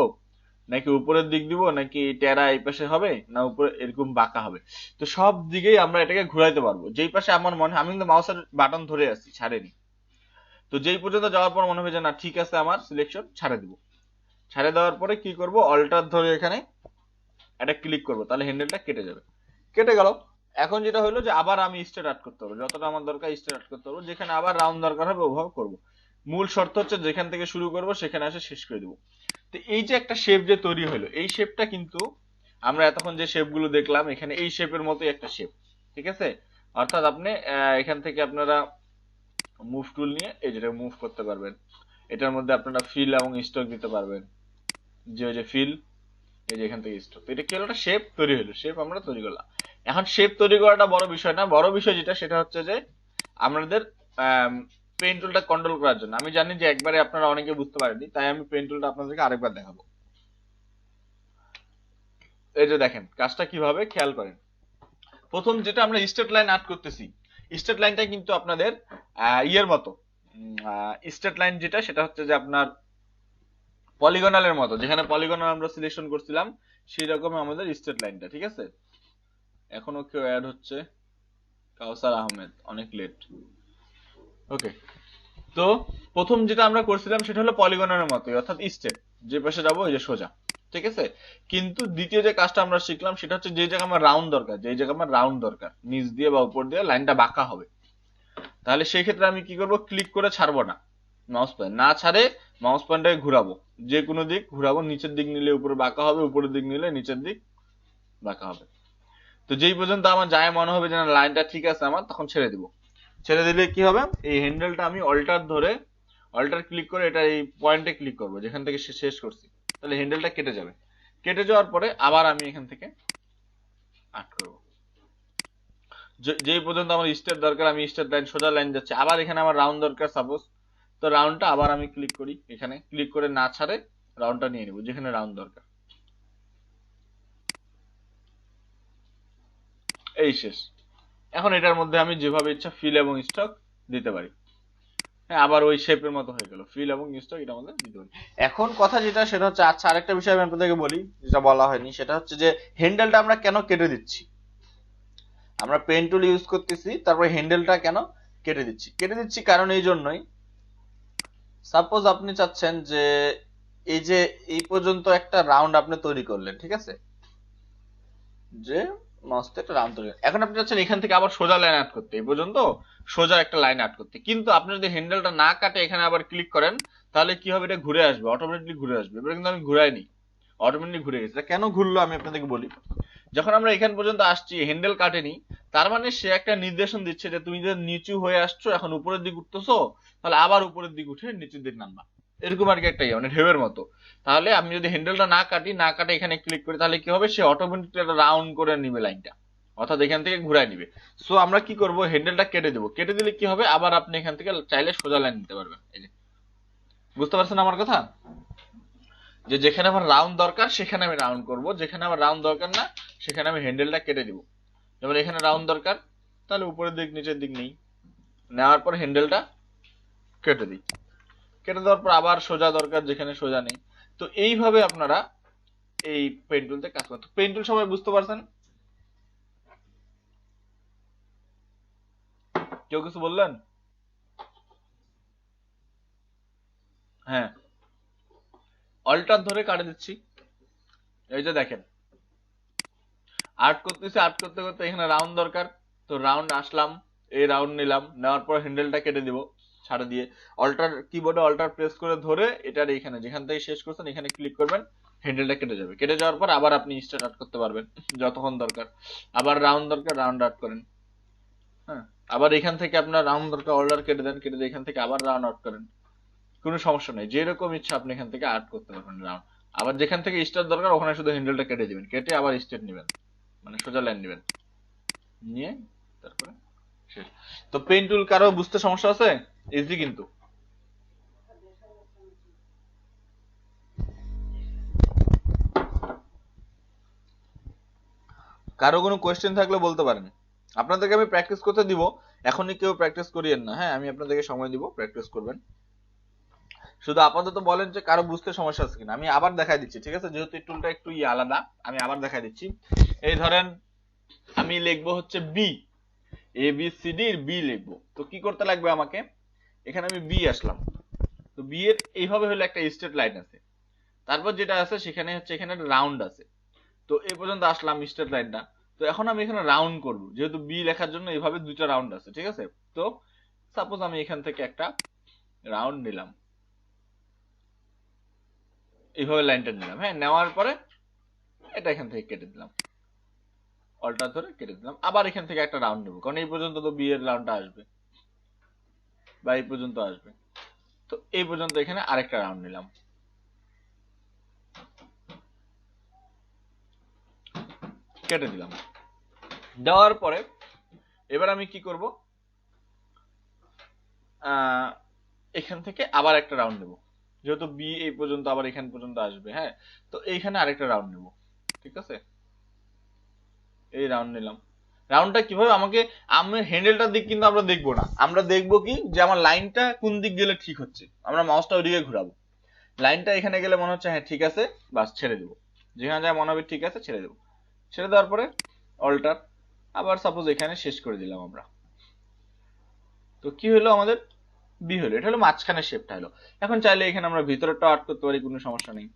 নাকি উপরের দিক দিব, নাকি টেরা এই পাশে হবে, না উপরে এরকম বাঁকা হবে। তো সব দিকেই আমরা এটাকে ঘুরাইতে পারবো, যেই পাশে আমার মনে, আমি কিন্তু মাউসের বাটন ধরে আছি, ছাড়েনি। তো যেই পর্যন্ত যাওয়ার পর মনে হবে যে না ঠিক আছে আমার সিলেকশন, ছাড়ে দিব। ছাড়ে দেওয়ার পরে কি করব, অল্টার ধরে এখানে একটা ক্লিক করব, তাহলে হ্যান্ডেলটা কেটে যাবে। কেটে গেল। এখন যেটা হলো যে আবার আমি স্ট্রেট আর্ট করতে পারবো, যতটা আমার দরকার স্ট্রেট আর্ট করতে পারবো, যেখানে আবার রাউন্ড দরকার হবে ওভাবে করবো। মূল শর্ত হচ্ছে যেখান থেকে শুরু করব সেখানে এসে শেষ করে দেব। তো এই যে একটা শেপ যে তৈরি হলো, এই শেপটা কিন্তু আমরা এতক্ষণ যে শেপ গুলো দেখলাম এখানে এই শেপের মতোই একটা শেপ, ঠিক আছে। অর্থাৎ আপনি এখান থেকে আপনারা মুভ টুল নিয়ে এই যেটা মুভ করতে পারবেন, এটার মধ্যে আপনারা ফিল এবং স্ট্রোক দিতে পারবেন, যে ওই যে ফিল, এই যে এখান থেকে স্ট্রোক। এটা কি হলো, একটা শেপ তৈরি হলো, শেপ আমরা তৈরি করলাম। এখন শেপ তৈরি করাটা বড় বিষয় না, বড় বিষয় যেটা সেটা হচ্ছে যে আমাদের পেন টুলটা কন্ট্রোল করার জন্য। আমি জানি যে একবারে আপনারা অনেকে বুঝতে পারেনি, তাই আমি পেন টুলটা আপনাদেরকে আরেকবার দেখাবো। এই যে দেখেন কাজটা কিভাবে, খেয়াল করেন। প্রথম যেটা আমরা স্ট্রেট লাইন আর্ট করতেছি, স্ট্রেট লাইনটা কিন্তু আপনাদের ইয়ের মতো, স্ট্রেট লাইন যেটা সেটা হচ্ছে যে আপনার পলিগনালের মতো, যেখানে পলিগনাল আমরা সিলেকশন করছিলাম সেই রকম আমাদের স্ট্রেট লাইনটা, ঠিক আছে। এখনো কেউ অ্যাড হচ্ছে, কাউসার আহমেদ, অনেক লেট। ওকে, তো প্রথম যেটা আমরা করছিলাম সেটা হলো পলিগনের মতো, অর্থাৎ স্টেপ, যে পাশে যাবো ওই যে সোজা, ঠিক আছে। কিন্তু দ্বিতীয় যে কাজটা আমরা শিখলাম সেটা হচ্ছে যে জায়গায় আমার রাউন্ড দরকার, যে জায়গায় আমার রাউন্ড দরকার নিচ দিয়ে বা উপর দিয়ে লাইনটা বাঁকা হবে, তাহলে সেই ক্ষেত্রে আমি কি করব, ক্লিক করে ছাড়বো না, মাউস পয়েন্ট না ছাড়ে মাউস পয়েন্টটাকে ঘুরাবো, যে কোনো দিক ঘুরাবো, নিচের দিক নিলে উপরে বাঁকা হবে, উপরের দিক নিলে নিচের দিক বাঁকা হবে। তো যেই পর্যন্ত আমার যায় মনে হবে যে না লাইনটা ঠিক আছে আমার, তখন ছেড়ে দিব। ছেড়ে দিলে কি হবে, এই হ্যান্ডেলটা আমি অল্টার ধরে, অল্টার ক্লিক করে এটা এই পয়েন্টে ক্লিক করব যেখান থেকে শেষ করছি, তাহলে হ্যান্ডেলটা কেটে যাবে। কেটে যাওয়ার পরে আবার আমি এখান থেকে আট করব, যেই পর্যন্ত আমার স্টেপ দরকার, আমি স্টেপ লাইন সোজা লাইন যাচ্ছে, আবার এখানে আমার রাউন্ড দরকার সাপোজ, তো রাউন্ডটা আবার আমি ক্লিক করি, এখানে ক্লিক করে না ছাড়ে রাউন্ডটা নিয়ে নেব যেখানে রাউন্ড দরকার। এই শেষ। এখন এটার মধ্যে আমি যেভাবে ইচ্ছা ফিল এবং স্টক দিতে পারি। হ্যাঁ, আবার ওই শেপের মতো হয়ে গেল, ফিল এবং স্টক এটা আমাদের দিতে পারি। এখন কথা যেটা সেটা হচ্ছে, আচ্ছা আরেকটা বিষয় আমি আপনাদেরকে বলি যেটা বলা হয়নি, সেটা হচ্ছে যে হ্যান্ডেলটা আমরা কেন কেটে দিচ্ছি। আমরা পেন টুল ইউজ করতেছি, তারপরে হ্যান্ডেলটা কেন কেটে দিচ্ছি, কেটে দিচ্ছি কারণ এই জন্যই, সাপোজ আপনি চাচ্ছেন যে এই যে এই পর্যন্ত একটা রাউন্ড আপনি তৈরি করলেন, ঠিক আছে, যে মস্ত একটা রাউন্ড তৈরি, এখন আপনি চাচ্ছেন এখান থেকে আবার সোজা লাইন আর্ট করতে, এই পর্যন্ত সোজা একটা লাইন আর্ট করতে, কিন্তু আপনি যদি হ্যান্ডেলটা না কাটে এখানে আবার ক্লিক করেন, তাহলে কি হবে, এটা ঘুরে আসবে, অটোমেটিকলি ঘুরে আসবে। এবার কিন্তু আমি ঘুরাইনি, অটোমেটিকলি ঘুরে গেছে। কেন ঘুরলো আমি আপনাদেরকে বলি। যখন আমরা এখান পর্যন্ত আসছি হ্যান্ডেল কাটেনি, তার মানে সে একটা নির্দেশন দিচ্ছে যে তুমি যে নিচু হয়ে আসছো এখন উপরের দিক উঠতেছো, তাহলে আবার উপরের দিক উঠে নিচের দিক নামবা, এরকম আর কি একটা মানে ঢেউয়ের মতো। তাহলে আমি যদি হ্যান্ডেলটা না কাটি, না কাটে এখানে ক্লিক করি, তাহলে কি হবে, সে অটোমেটিকলি একটা রাউন্ড করে নিবে লাইনটা, অর্থাৎ এখান থেকে ঘুরায় নিবে। সো আমরা কি করব, হ্যান্ডেলটা কেটে দেবো, কেটে দিলে কি হবে, আবার আপনি এখান থেকে চাইলে সোজা লাইন নিতে পারবেন। এই যে বুঝতে পারছেন আমার কথা, যে যেখানে আমার রাউন্ড দরকার সেখানে আমি রাউন্ড করব, যেখানে আমার রাউন্ড দরকার না সেখানে আমি হ্যান্ডেলটা কেটে দিব। যেমন এখানে রাউন্ড দরকার, তাহলে উপরের দিক নিচের দিক নেই, নেওয়ার পর হ্যান্ডেলটা কেটে দিই, কেটে দেওয়ার পর আবার সোজা দরকার যেখানে সোজা নেই। তো এইভাবে আপনারা এই পেন টুলতে কাজ করতে, পেন টুল সবাই বুঝতে পারছেন, কেউ কিছু বললেন? হ্যাঁ, অল্টার ধরে কাটে দিচ্ছি, এই যে দেখেন আর্ট করতেছি, আর্ট করতে করতে এখানে রাউন্ড দরকার, তো রাউন্ড আসলাম, এই রাউন্ড নিলাম, নেওয়ার পর হ্যান্ডেলটা কেটে দিব ছাড়ে দিয়ে, অল্টার কিবোর্ডে অল্টার প্রেস করে ধরে এটার এখানে যেখান থেকে শেষ করছেন এখানে ক্লিক করবেন, হ্যান্ডেলটা কেটে যাবে। কেটে যাওয়ার পর আবার আপনি স্টার্ট আর্ট করতে পারবেন যতক্ষণ দরকার, আবার রাউন্ড দরকার রাউন্ড আর্ট করেন। হ্যাঁ, আবার এখান থেকে আপনার রাউন্ড দরকার অর্ডার কেটে দেন, কেটে দিয়ে এখান থেকে আবার রাউন্ড আউট করেন, কোনো সমস্যা নেই, যেরকম ইচ্ছা আপনি এখান থেকে আর্ট করতে পারবেন রাউন্ড। আবার যেখান থেকে স্টার দরকার ওখানে শুধু হ্যান্ডেলটা কেটে দিবেন, কেটে আবার স্টেট নেবেন, মানে সোজা লাইন নেবেন, নিয়ে তারপরে শেষ। তো পেন টুল কারো বুঝতে সমস্যা আছে? ইজি কিন্তু। কারো কোনো কোয়েশ্চেন থাকলে বলতে পারেন, আপনাদেরকে আমি প্র্যাকটিস করতে দিব, এখনই কেউ প্র্যাকটিস করিয়েন না, হ্যাঁ আমি আপনাদেরকে সময় দিব, প্র্যাকটিস করবেন। শুধু আপাতত বলেন যে কারো বুঝতে সমস্যা আছে কিনা। আমি আবার দেখাই দিচ্ছি, ঠিক আছে, যেহেতু এই টুলটা একটু আলাদা, আমি আবার দেখাই দিচ্ছি। এই ধরেন আমি লিখবো হচ্ছে B, A B C D এর বি লিখবো, তো কি করতে লাগবে আমাকে, এখানে আমি বি আসলাম, তো বি এর এইভাবে হলো একটা স্ট্রেট লাইন আছে, তারপর যেটা আছে সেখানে হচ্ছে এখানে একটা রাউন্ড আছে, তো এই পর্যন্ত আসলাম স্ট্রেট লাইনটা। তো এখন আমি এখানে রাউন্ড করব, যেহেতু বি লেখার জন্য এইভাবে দুইটা রাউন্ড আছে, ঠিক আছে। তো সাপোজ আমি এখান থেকে একটা রাউন্ড নিলাম, এইভাবে লাইনটা নিলাম। হ্যাঁ, নেওয়ার পরে এটা এখান থেকে কেটে দিলাম, অল্টার ধরে কেটে দিলাম। আবার এখান থেকে একটা রাউন্ড নেবো, কারণ এই পর্যন্ত তো বি এর রাউন্ডটা আসবে বা এই পর্যন্ত আসবে। তো এই পর্যন্ত এখানে আরেকটা রাউন্ড নিলাম, কেটে দিলাম। দেওয়ার পরে এবার আমি কি করব, এখান থেকে আবার একটা রাউন্ড নেব, যেহেতু বি এই পর্যন্ত আবার এখান পর্যন্ত আসবে। হ্যাঁ, তো এইখানে আরেকটা রাউন্ড নেব, ঠিক আছে। এই রাউন্ড নিলাম। রাউন্ডটা কিভাবে, আমাকে আমি হ্যান্ডেলটার দিক কিন্তু আমরা দেখবো না, আমরা দেখবো কি যে আমার লাইনটা কোন দিক গেলে ঠিক হচ্ছে, আমরা মাউসটা ওইদিকে ঘুরাবো। লাইনটা এখানে গেলে মনে হচ্ছে হ্যাঁ ঠিক আছে, বাস ছেড়ে দেবো। যেখানে যা মনে হবে ঠিক আছে ছেড়ে দেবো। ছেড়ে দেওয়ার পরে অল্টার, আবার সাপোজ এখানে শেষ করে দিলাম আমরা। তো কি হলো আমাদের, বি হলো। এটা হলো মাঝখানের শেপটা হলো। এখন চাইলে এখানে আমরা ভিতরেরটা আর্ট করতে পারি, কোনো সমস্যা নেই।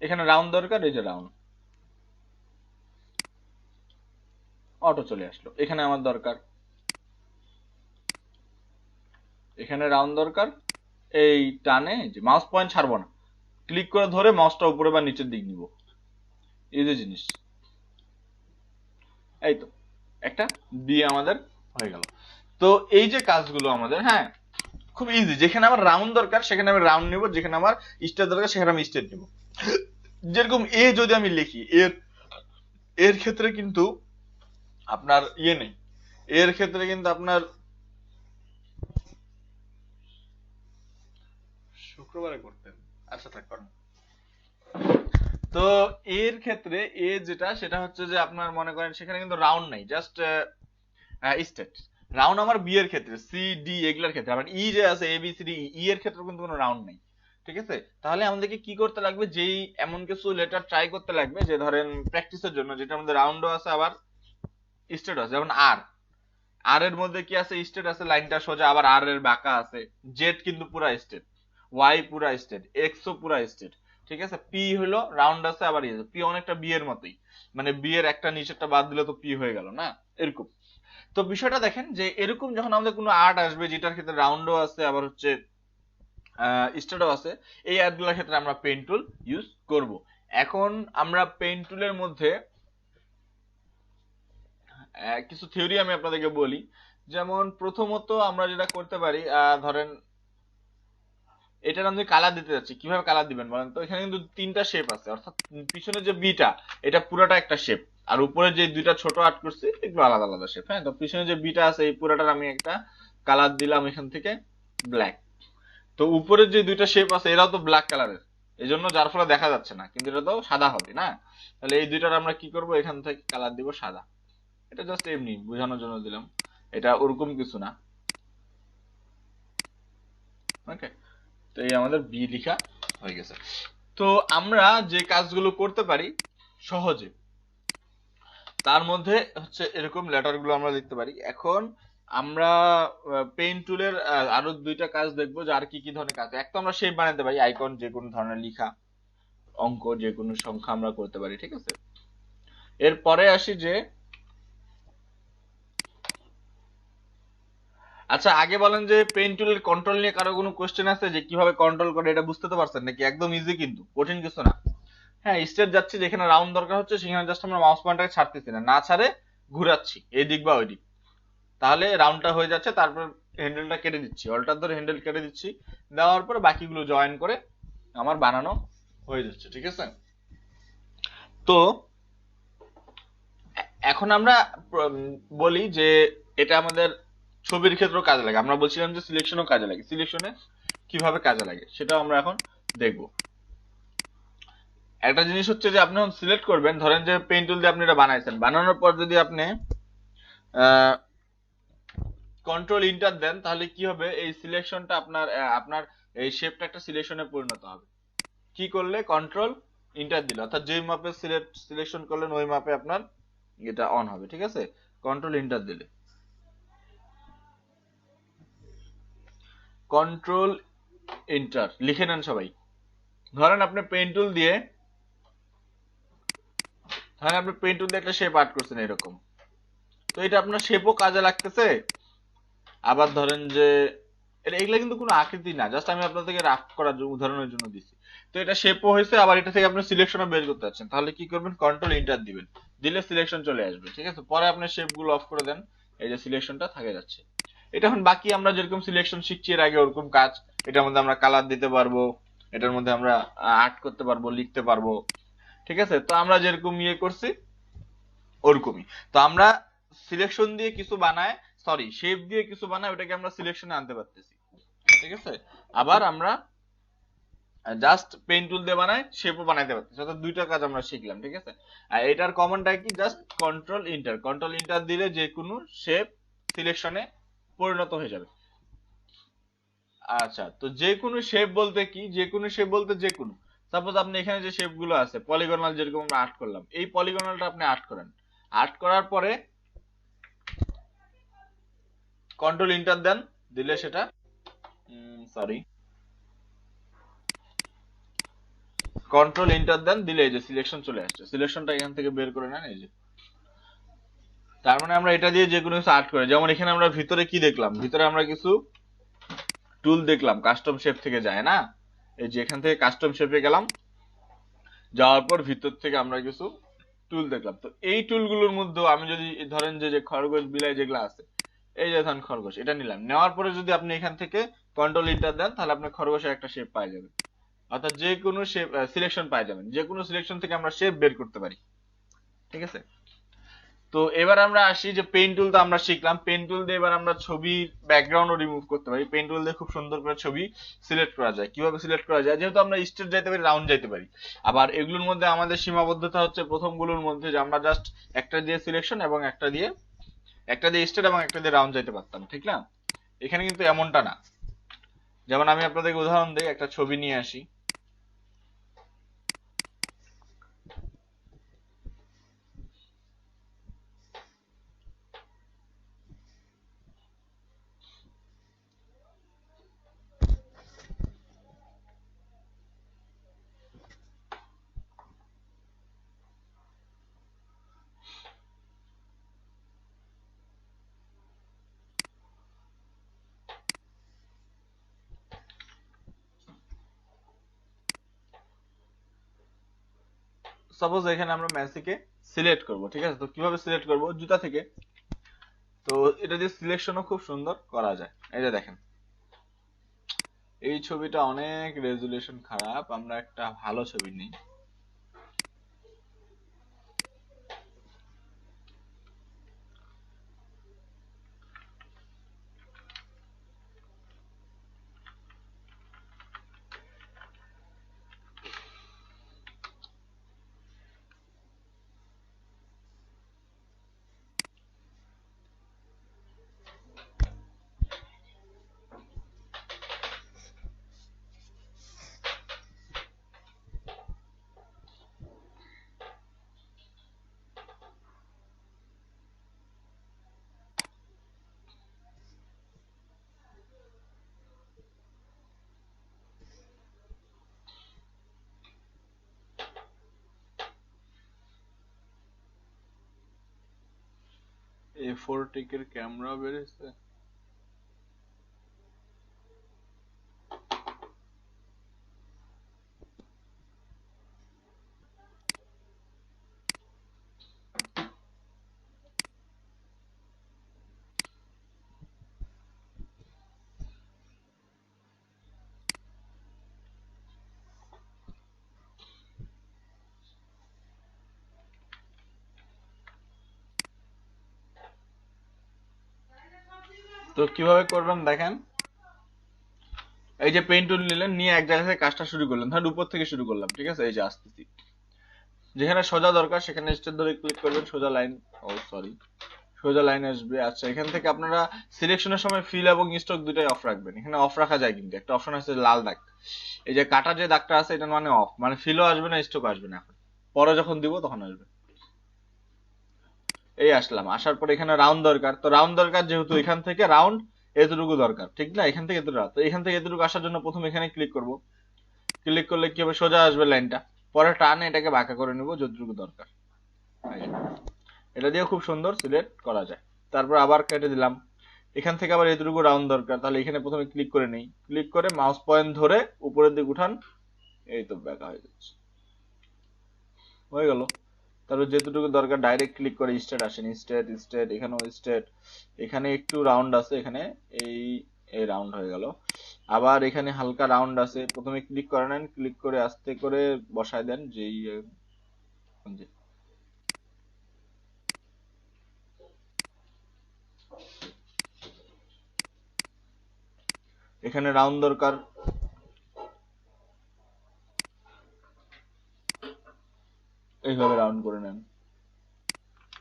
এখানে রাউন্ড দরকার, এই যে রাউন্ড, অটো চলে আসলো। এখানে আমার দরকার, এখানে রাউন্ড দরকার, এই টানে যে মাউস পয়েন্ট ছাড়বো না, ক্লিক করে ধরে মাউসটা উপরে বা নিচের দিক নিব, এই যে জিনিস। এই তো একটা বি আমাদের হয়ে গেল। তো এই যে কাজগুলো আমাদের, হ্যাঁ খুব ইজি। যেখানে আমার রাউন্ড দরকার সেখানে আমি রাউন্ড নিব, যেখানে আমার স্টেট দরকার সেখানে আমি স্টেট নিব। যেরকম এ যদি আমি লিখি, এর এর ক্ষেত্রে কিন্তু আপনার ইয়ে নেই, এর ক্ষেত্রে কিন্তু আপনার শুক্রবারে করতেন, আচ্ছা থাক করেন। তো এর ক্ষেত্রে এ যেটা সেটা হচ্ছে যে আপনার মনে করেন সেখানে কিন্তু রাউন্ড নাই, জাস্ট স্টেট। রাউন্ড আমার বি এর ক্ষেত্রে, সি ডি এগুলোর ক্ষেত্রে, আবার ই যে আছে A B C D E এর ক্ষেত্রে কিন্তু কোনো রাউন্ড নেই, ঠিক আছে। তাহলে আমাদেরকে কি করতে লাগবে, যেই এমন কিছু লেটার ট্রাই করতে লাগবে যে ধরেন প্র্যাকটিসের জন্য, যেটা আমাদের রাউন্ডও আছে আবার স্টেট আছে। যেমন আর, আর এর মধ্যে কি আছে, স্টেট আছে, লাইনটা সোজা, আবার আর এর বাঁকা আছে। জেড কিন্তু পুরা স্টেট, ওয়াই পুরা স্টেট, এক্স ও পুরা স্টেট, ঠিক আছে। পি হলো রাউন্ড আছে, আবার ইয়ে পি অনেকটা বি এর মতোই, মানে বি এর একটা নিচেরটা বাদ দিলে তো পি হয়ে গেল না, এরকম। তো বিষয়টা দেখেন যে এরকম যখন আমাদের কোনো আর্ট আসবে যেটার ক্ষেত্রে রাউন্ডও আছে আবার হচ্ছে স্টেটও আছে, এই আর্টগুলোর ক্ষেত্রে আমরা পেন টুল ইউজ করব। এখন আমরা পেন টুলের মধ্যে কিছু থিওরি আমি আপনাদেরকে বলি। যেমন প্রথমত আমরা যেটা করতে পারি, ধরেন এটার আমি কালার দিতে যাচ্ছি, কিভাবে কালার দিবেন বলেন তো। এখানে কিন্তু তিনটা শেপ আছে, অর্থাৎ পিছনে যে বিটা এটা পুরোটা একটা শেপ, আর উপরে যে দুইটা ছোট আর্ট করছি এগুলো আলাদা আলাদা শেপ। হ্যাঁ, তো পিছনে যে বিটা আছে এই পুরোটার আমি একটা কালার দিলাম এখান থেকে ব্ল্যাক। তো উপরের যে দুইটা শেপ আছে এরাও তো ব্ল্যাক কালারের, এই জন্য যার ফলে দেখা যাচ্ছে না, কিন্তু এটা তো সাদা হবে না। তাহলে এই দুইটার আমরা কি করব, এখান থেকে কালার দিব সাদা। এটা জাস্ট এমনি বোঝানোর জন্য দিলাম, এটা ওরকম কিছু না। ওকে, তো এই আমাদের বি লেখা হয়ে গেছে। তো আমরা যে কাজগুলো করতে পারি সহজে, তার মধ্যে হচ্ছে এরকম লেটার গুলো আমরা লিখতে পারি। এখন আমরা পেইন টুলের আরো দুইটা কাজ দেখবো, যে আর কি কি ধরনের কাজ। এক তো আমরা শেপ বানাতে পারি, আইকন যে কোনো ধরনের লেখা, অঙ্ক যে কোনো সংখ্যা আমরা করতে পারি, ঠিক আছে। এরপরে আসি যে, আচ্ছা আগে বলেন যে পেইন টুলের কন্ট্রোল নিয়ে কারো কোনো কোশ্চেন আছে, যে কিভাবে কন্ট্রোল করে এটা বুঝতে তো পারছেন নাকি? একদম ইজি, কিন্তু কঠিন কিছু না। হ্যাঁ, স্টেট যাচ্ছি, যেখানে রাউন্ড দরকার হচ্ছে সেখানে জাস্ট আমরা মাউস পয়েন্টারকে ছাড়তেছি না, না ছাড়ে ঘুরাচ্ছি এই দিক বা ওই দিক, তাহলে রাউন্ডটা হয়ে যাচ্ছে। তারপর হ্যান্ডেলটা কেটে দিচ্ছি, অল্টার ধরে হ্যান্ডেল কেটে দিচ্ছি, দেওয়ার পরে বাকিগুলো জয়েন করে আমার বানানো হয়ে যাচ্ছে, ঠিক আছে। তো এখন আমরা বলি যে এটা আমাদের ছবির ক্ষেত্রেও কাজে লাগে। আমরা বলছিলাম যে সিলেকশনও কাজে লাগে, সিলেকশনে কিভাবে কাজে লাগে সেটাও আমরা এখন দেখব। একটা জিনিস হচ্ছে যে আপনি যখন সিলেক্ট করবেন, ধরেন যে পেন টুল দিয়ে আপনি এটা বানাইছেন, বানানোর পর যদি আপনি কন্ট্রোল ইন্টার দেন, তাহলে কি হবে, এই সিলেকশনটা আপনার আপনার এই শেপটা একটা সিলেকশনে পরিণত হবে। কি করলে, কন্ট্রোল ইন্টার দিলে, অর্থাৎ যেই মাপে সিলেকশন করলেন ওই মাপে আপনার এটা অন হবে, ঠিক আছে। কন্ট্রোল ইন্টার দিলে, কন্ট্রোল ইন্টার লিখে নেন সবাই। ধরেন আপনি পেন টুল দিয়ে, ধরেন আপনি পেন টুল দিয়ে একটা শেপ আর্ট করছেন এরকম, তো এটা আপনার শেপও কাজে লাগতেছে। আবার ধরেন যে এগুলা কিন্তু কোনো আকৃতি না, জাস্ট আমি আপনাদেরকে রাফ করার জন্য উদাহরণের জন্য দিচ্ছি। তো এটা শেপও হয়েছে, আবার এটা থেকে আপনি সিলেকশনও বের করতে যাচ্ছেন, তাহলে কি করবেন, কন্ট্রোল এন্টার দিবেন, দিলে সিলেকশন চলে আসবে। ঠিক আছে, পরে আপনি শেপ গুলো অফ করে দেন, এই যে সিলেকশনটা থাকে যাচ্ছে। এটা এখন বাকি আমরা যেরকম সিলেকশন শিখছি এর আগে ওরকম কাজ। এটার মধ্যে আমরা কালার দিতে পারবো, এটার মধ্যে আমরা আর্ট করতে পারবো, লিখতে পারবো। ঠিক আছে, তো আমরা যেরকম ইয়ে করছি ওরকমই। তো আমরা সিলেকশন দিয়ে কিছু বানায়, সরি শেপ দিয়ে কিছু বানায়, ওটাকে আমরা সিলেকশনে আনতে পারতেছি। ঠিক আছে, আবার আমরা জাস্ট পেন টুল দিয়ে বানাই, শেপও বানাইতে পারতেছি, অর্থাৎ দুইটা কাজ আমরা শিখলাম। ঠিক আছে, আর এটার কমনটা কি, জাস্ট কন্ট্রোল ইন্টার দিলে যে কোনো শেপ সিলেকশনে পরিণত হয়ে যাবে। আচ্ছা, তো যে কোনো শেপ বলতে কি, যে কোনো শেপ বলতে যে কোনো, সাপোজ আপনি এখানে যে শেপ গুলো আছে পলিগনাল, যেরকম আমরা আর্ট করলাম, এই পলিগনালটা আপনি আর্ট করেন, আর্ট করার পরে কন্ট্রোল ইন্টার দেন, দিলে সেটা সরি কন্ট্রোল ইন্টার দেন, দিলে এই যে সিলেকশন চলে আসছে, সিলেকশনটা এখান থেকে বের করে নেন, এই যে। তার মানে আমরা এটা দিয়ে যে কোনো কিছু আর্ট করে, যেমন এখানে আমরা ভিতরে কি দেখলাম, ভিতরে আমরা কিছু টুল দেখলাম, কাস্টম শেপ থেকে যায় না, এই যে এখান থেকে কাস্টম শেপে গেলাম, যাওয়ার পর ভিতর থেকে আমরা কিছু টুল দেখলাম। তো এই টুলগুলোর মধ্যে আমি যদি ধরেন যে যে খরগোশ বিলাই যেগুলো আছে, এই যে ধরেন খরগোশ, এটা নিলাম, নেওয়ার পরে যদি আপনি এখান থেকে কন্ট্রোল ইন্টার দেন, তাহলে আপনি খরগোশের একটা শেপ পাই যাবেন, অর্থাৎ যে কোনো শেপ সিলেকশন পাই যাবেন, যে কোনো সিলেকশন থেকে আমরা শেপ বের করতে পারি। ঠিক আছে, তো এবার আমরা আসি যে পেন টুল, তো আমরা শিখলাম পেন টুল দিয়ে এবার আমরা ছবির ব্যাকগ্রাউন্ডও রিমুভ করতে পারি। পেন টুল দিয়ে খুব সুন্দর করে ছবি সিলেক্ট করা যায়। কিভাবে সিলেক্ট করা যায়, যেহেতু আমরা স্ট্রেট যাইতে পারি, রাউন্ড যাইতে পারি, আবার এগুলোর মধ্যে আমাদের সীমাবদ্ধতা হচ্ছে প্রথমগুলোর মধ্যে, যে আমরা জাস্ট একটা দিয়ে সিলেকশন এবং একটা দিয়ে স্ট্রেট এবং একটা দিয়ে রাউন্ড যাইতে পারতাম, ঠিক না? এখানে কিন্তু এমনটা না। যেমন আমি আপনাদেরকে উদাহরণ দিই, একটা ছবি নিয়ে আসি, সাপোজ এখানে আমরা মেসিকে সিলেক্ট করব। ঠিক আছে, তো কিভাবে সিলেক্ট করব, জুতা থেকে। তো এটা দিয়ে সিলেকশনও খুব সুন্দর করা যায়। এই যে দেখেন, এই ছবিটা অনেক রেজুলেশন খারাপ, আমরা একটা ভালো ছবি নিই। A4 টিকের ক্যামেরা বেরিয়েছে। তো কিভাবে করবেন দেখেন, এই যে পেইন্ট টুল নিলেন, নিয়ে এক জায়গা থেকে কাজটা শুরু করলেন, ধরেন উপর থেকে শুরু করলাম। ঠিক আছে, এই যে আসতেছি, যেখানে সোজা দরকার সেখানে স্টেপ ধরে ক্লিক করবেন, সোজা লাইন, ও সরি সোজা লাইন আসবে। আচ্ছা, এখান থেকে আপনারা সিলেকশনের সময় ফিল এবং স্ট্রোক দুটাই অফ রাখবেন। এখানে অফ রাখা যায়, কিন্তু একটা অপশন আছে লাল দাগ, এই যে কাটা যে দাগটা আছে, এটা মানে অফ, মানে ফিলও আসবে না, স্ট্রোক আসবে না, এখন পরে যখন দিব তখন আসবে। এই আসলাম, আসার পর এখানে রাউন্ড দরকার, তো রাউন্ড দরকার যেহেতু এখান থেকে রাউন্ড এতটুকু দরকার, ঠিক না? এখান থেকে এতটুকু, তো এখান থেকে এতটুকু আসার জন্য প্রথম এখানে ক্লিক করব। ক্লিক করলে কি হবে, সোজা আসবে লাইনটা, পরে টানে এটাকে বাঁকা করে নিব যতটুকু দরকার। এটা দিয়ে খুব সুন্দর সিলেক্ট করা যায়। তারপর আবার কেটে দিলাম। এখান থেকে আবার এতটুকু রাউন্ড দরকার, তাহলে এখানে প্রথমে ক্লিক করে নেই, ক্লিক করে মাউস পয়েন্ট ধরে উপরের দিকে উঠান, এই তো ব্যাকা হয়ে যাচ্ছে, হয়ে গেল। তারপর যেটুকু দরকার ডাইরেক্ট ক্লিক করে স্টেট আসেন, স্টেট স্টেট, এখানেও স্টেট, এখানে একটু রাউন্ড আছে, এখানে এই এই রাউন্ড হয়ে গেল। আবার এখানে হালকা রাউন্ড আছে, প্রথমে ক্লিক করে নেন, ক্লিক করে আস্তে করে বসায় দেন, যেই এখানে রাউন্ড দরকার, এইভাবে রাউন্ড করে নেন।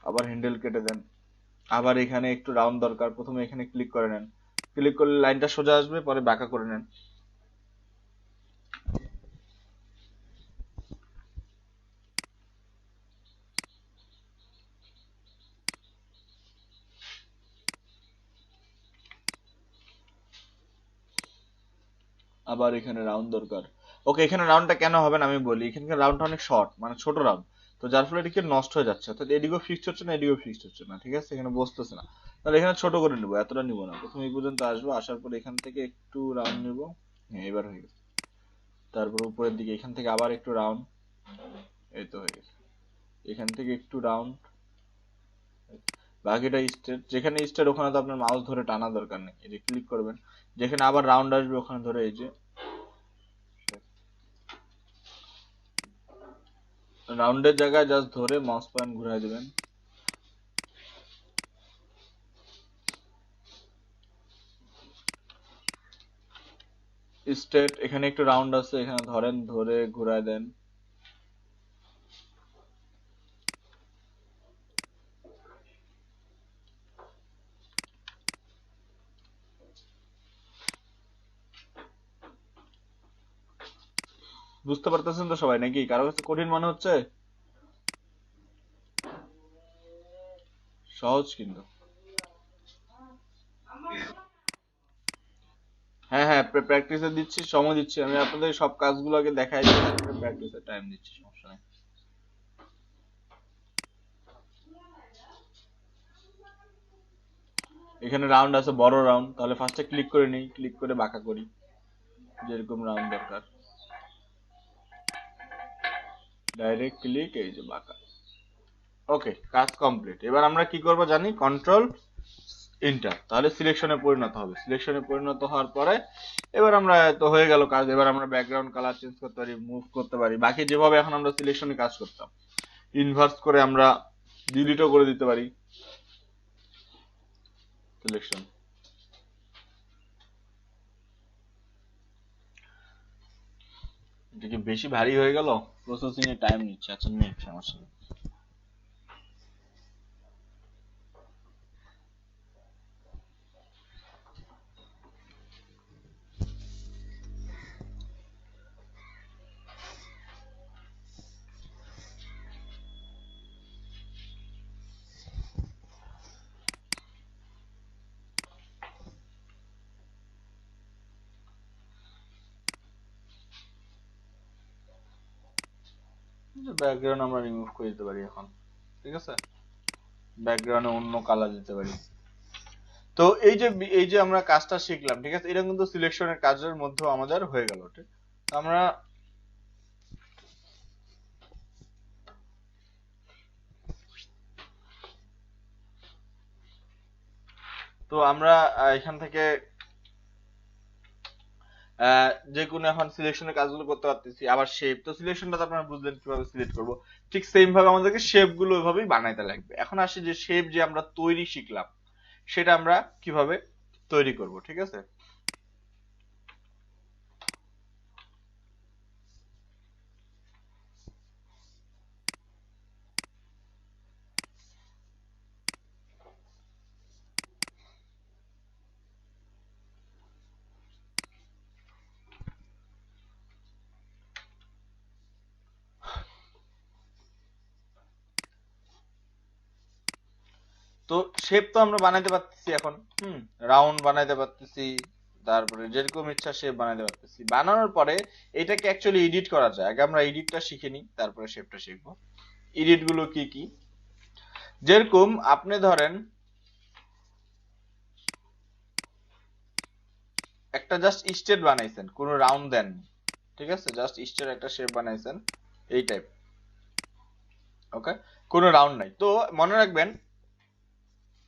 আবার হ্যান্ডেল কেটে দেন। আবার এখানে একটু রাউন্ড দরকার, প্রথমে এখানে ক্লিক করে নেন, ক্লিক করলে লাইনটা সোজা আসবে, পরে বাঁকা করে নেন। আবার এখানে রাউন্ড দরকার। ওকে, এখানে রাউন্ডটা কেন হবে না আমি বলি, এখানকার রাউন্ডটা অনেক শর্ট, মানে ছোট রাউন্ড, তো যার ফলে এদিকে নষ্ট হয়ে যাচ্ছে, অর্থাৎ এদিকেও ফিক্সড হচ্ছে না, এদিকেও ফিক্সড হচ্ছে না, ঠিক আছে, এখানে বসতেছে না। তাহলে এখানে ছোট করে নিবো, এতটা নিবো না, প্রথমে এই পর্যন্ত আসবো, আসার পর এখান থেকে একটু রাউন্ড নিবো। হ্যাঁ, এবার হয়ে গেছে। তারপর উপরের দিকে এখান থেকে আবার একটু রাউন্ড, এই তো হয়ে গেছে। এখান থেকে একটু রাউন্ড, বাকিটা স্ট্রেট, যেখানে স্ট্রেট ওখানে তো আপনার মাউস ধরে টানা দরকার নেই, এই যে ক্লিক করবেন, যেখানে আবার রাউন্ড আসবে ওখানে ধরে এই যে রাউন্ডের জায়গায় জাস্ট ধরে মাউস পয়েন্ট ঘুরাই দিবেন। স্ট্রেট, এখানে একটু রাউন্ড আছে, এখানে ধরেন, ধরে ঘুরায় দেন। বুঝতে পারতেছেন তো সবাই নাকি, কারো কাছে কঠিন মনে হচ্ছে? সহজ কিন্তু। হ্যাঁ হ্যাঁ, প্র্যাকটিসে দিচ্ছি, সময় দিচ্ছি, আমি আপনাদের সব কাজগুলো আগে দেখাই দিচ্ছি, প্র্যাকটিসের টাইম দিচ্ছি, সমস্যা নেই। এখানে রাউন্ড আছে, বড় রাউন্ড, তাহলে ফার্স্টে ক্লিক করে নিই, ক্লিক করে বাঁকা করি, যেরকম রাউন্ড দরকার, ডাইরেক্ট ক্লিক, এই যে বাঁকা। ওকে, কাজ কমপ্লিট। এবার আমরা কি করব জানি, কন্ট্রোল ইন্টার, তাহলে সিলেকশনে পরিণত হবে। সিলেকশনে পরিণত হওয়ার পরে এবার আমরা তো হয়ে গেল কাজ। এবার আমরা ব্যাকগ্রাউন্ড কালার চেঞ্জ করতে পারি, মুভ করতে পারি, বাকি যেভাবে এখন আমরা সিলেকশনে কাজ করতাম, ইনভার্স করে আমরা ডিলিটও করে দিতে পারি সিলেকশন। এটা কি বেশি ভারী হয়ে গেল? প্রসেসিং এ টাইম নিচ্ছে, আচ্ছা নিয়ে সমস্যা নেই। ব্যাকগ্রাউন্ড আমরা রিমুভ করে দিতে পারি এখন, ঠিক আছে, ব্যাকগ্রাউন্ডে অন্য কালার দিতে পারি। তো এই যে আমরা কাজটা শিখলাম, ঠিক আছে, এটা কিন্তু সিলেকশনের কাজের মধ্যে আমাদের হয়ে গেল, ঠিক। তো আমরা এখান থেকে যে কোনো এখন সিলেকশনের কাজগুলো করতে পারতেছি। আবার শেপ, তো সিলেকশনটা তো আপনারা বুঝলেন কিভাবে সিলেক্ট করব, ঠিক সেম ভাবে আমাদেরকে শেপ গুলো ওইভাবেই বানাইতে লাগবে। এখন আসি যে শেপ যে আমরা তৈরি শিখলাম, সেটা আমরা কিভাবে তৈরি করব, ঠিক আছে। তো শেপ তো আমরা বানাইতে পারতেছি এখন, রাউন্ড বানাইতে পারতেছি, তারপরে যেরকম ইচ্ছা শেপ বানাইতে পারতেছি। বানানোর পরে এটাকে অ্যাকচুয়ালি এডিট করা যায়, আগে আমরা এডিটটা শিখে নিই, তারপরে শেপটা শিখবো। এডিট গুলো কি কি, যেরকম আপনি ধরেন একটা জাস্ট স্টেট বানাইছেন, কোনো রাউন্ড দেন, ঠিক আছে, জাস্ট স্টেট একটা শেপ বানাইছেন এই টাইপ, ওকে, কোনো রাউন্ড নাই। তো মনে রাখবেন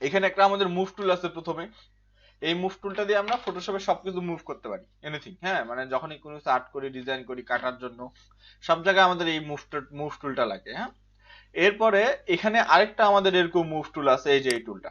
এখানে একটা আমাদের মুভ টুল আছে প্রথমে, এই মুভ টুলটা দিয়ে আমরা ফটোশপে সবকিছু মুভ করতে পারি, এনিথিং, হ্যাঁ, মানে যখনই কোনো কিছু আর্ট করি, ডিজাইন করি, কাটার জন্য সব জায়গায় আমাদের এই মুভ টুলটা লাগে, হ্যাঁ। এরপরে এখানে আরেকটা আমাদের এরকম মুভ টুল আছে, এই যে এই টুলটা,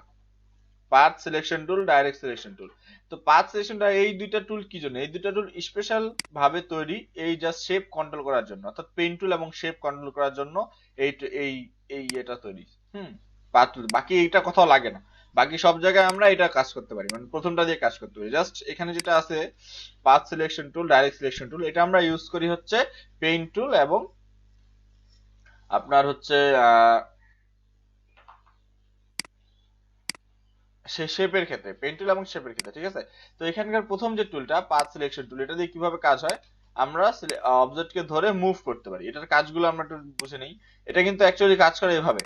path selection tool, direct selection tool. তো পাথ সিলেকশনটা, এই দুইটা টুল কি জন্য, এই দুইটা টুল স্পেশাল ভাবে তৈরি এই জাস্ট শেপ কন্ট্রোল করার জন্য, অর্থাৎ পেন টুল এবং শেপ কন্ট্রোল করার জন্য এই এই এই এটা তৈরি, হুম, পাথ টুল। বাকি এইটা কোথাও লাগে না, বাকি সব জায়গায় আমরা এটা কাজ করতে পারি, মানে প্রথমটা দিয়ে কাজ করতে পারি। জাস্ট এখানে যেটা আছে path selection tool, direct selection tool, এটা আমরা ইউজ করি হচ্ছে পেইন টুল এবং আপনার হচ্ছে সে শেপের ক্ষেত্রে, পেন টুল এবং শেপের ক্ষেত্রে, ঠিক আছে। তো এখানকার প্রথম যে টুলটা পাথ সিলেকশন টুল, এটা দিয়ে কিভাবে কাজ হয়, আমরা অবজেক্টকে ধরে মুভ করতে পারি। এটার কাজগুলো আমরা একটু বুঝে নিই। এটা কিন্তু অ্যাকচুয়ালি কাজ করে এভাবে,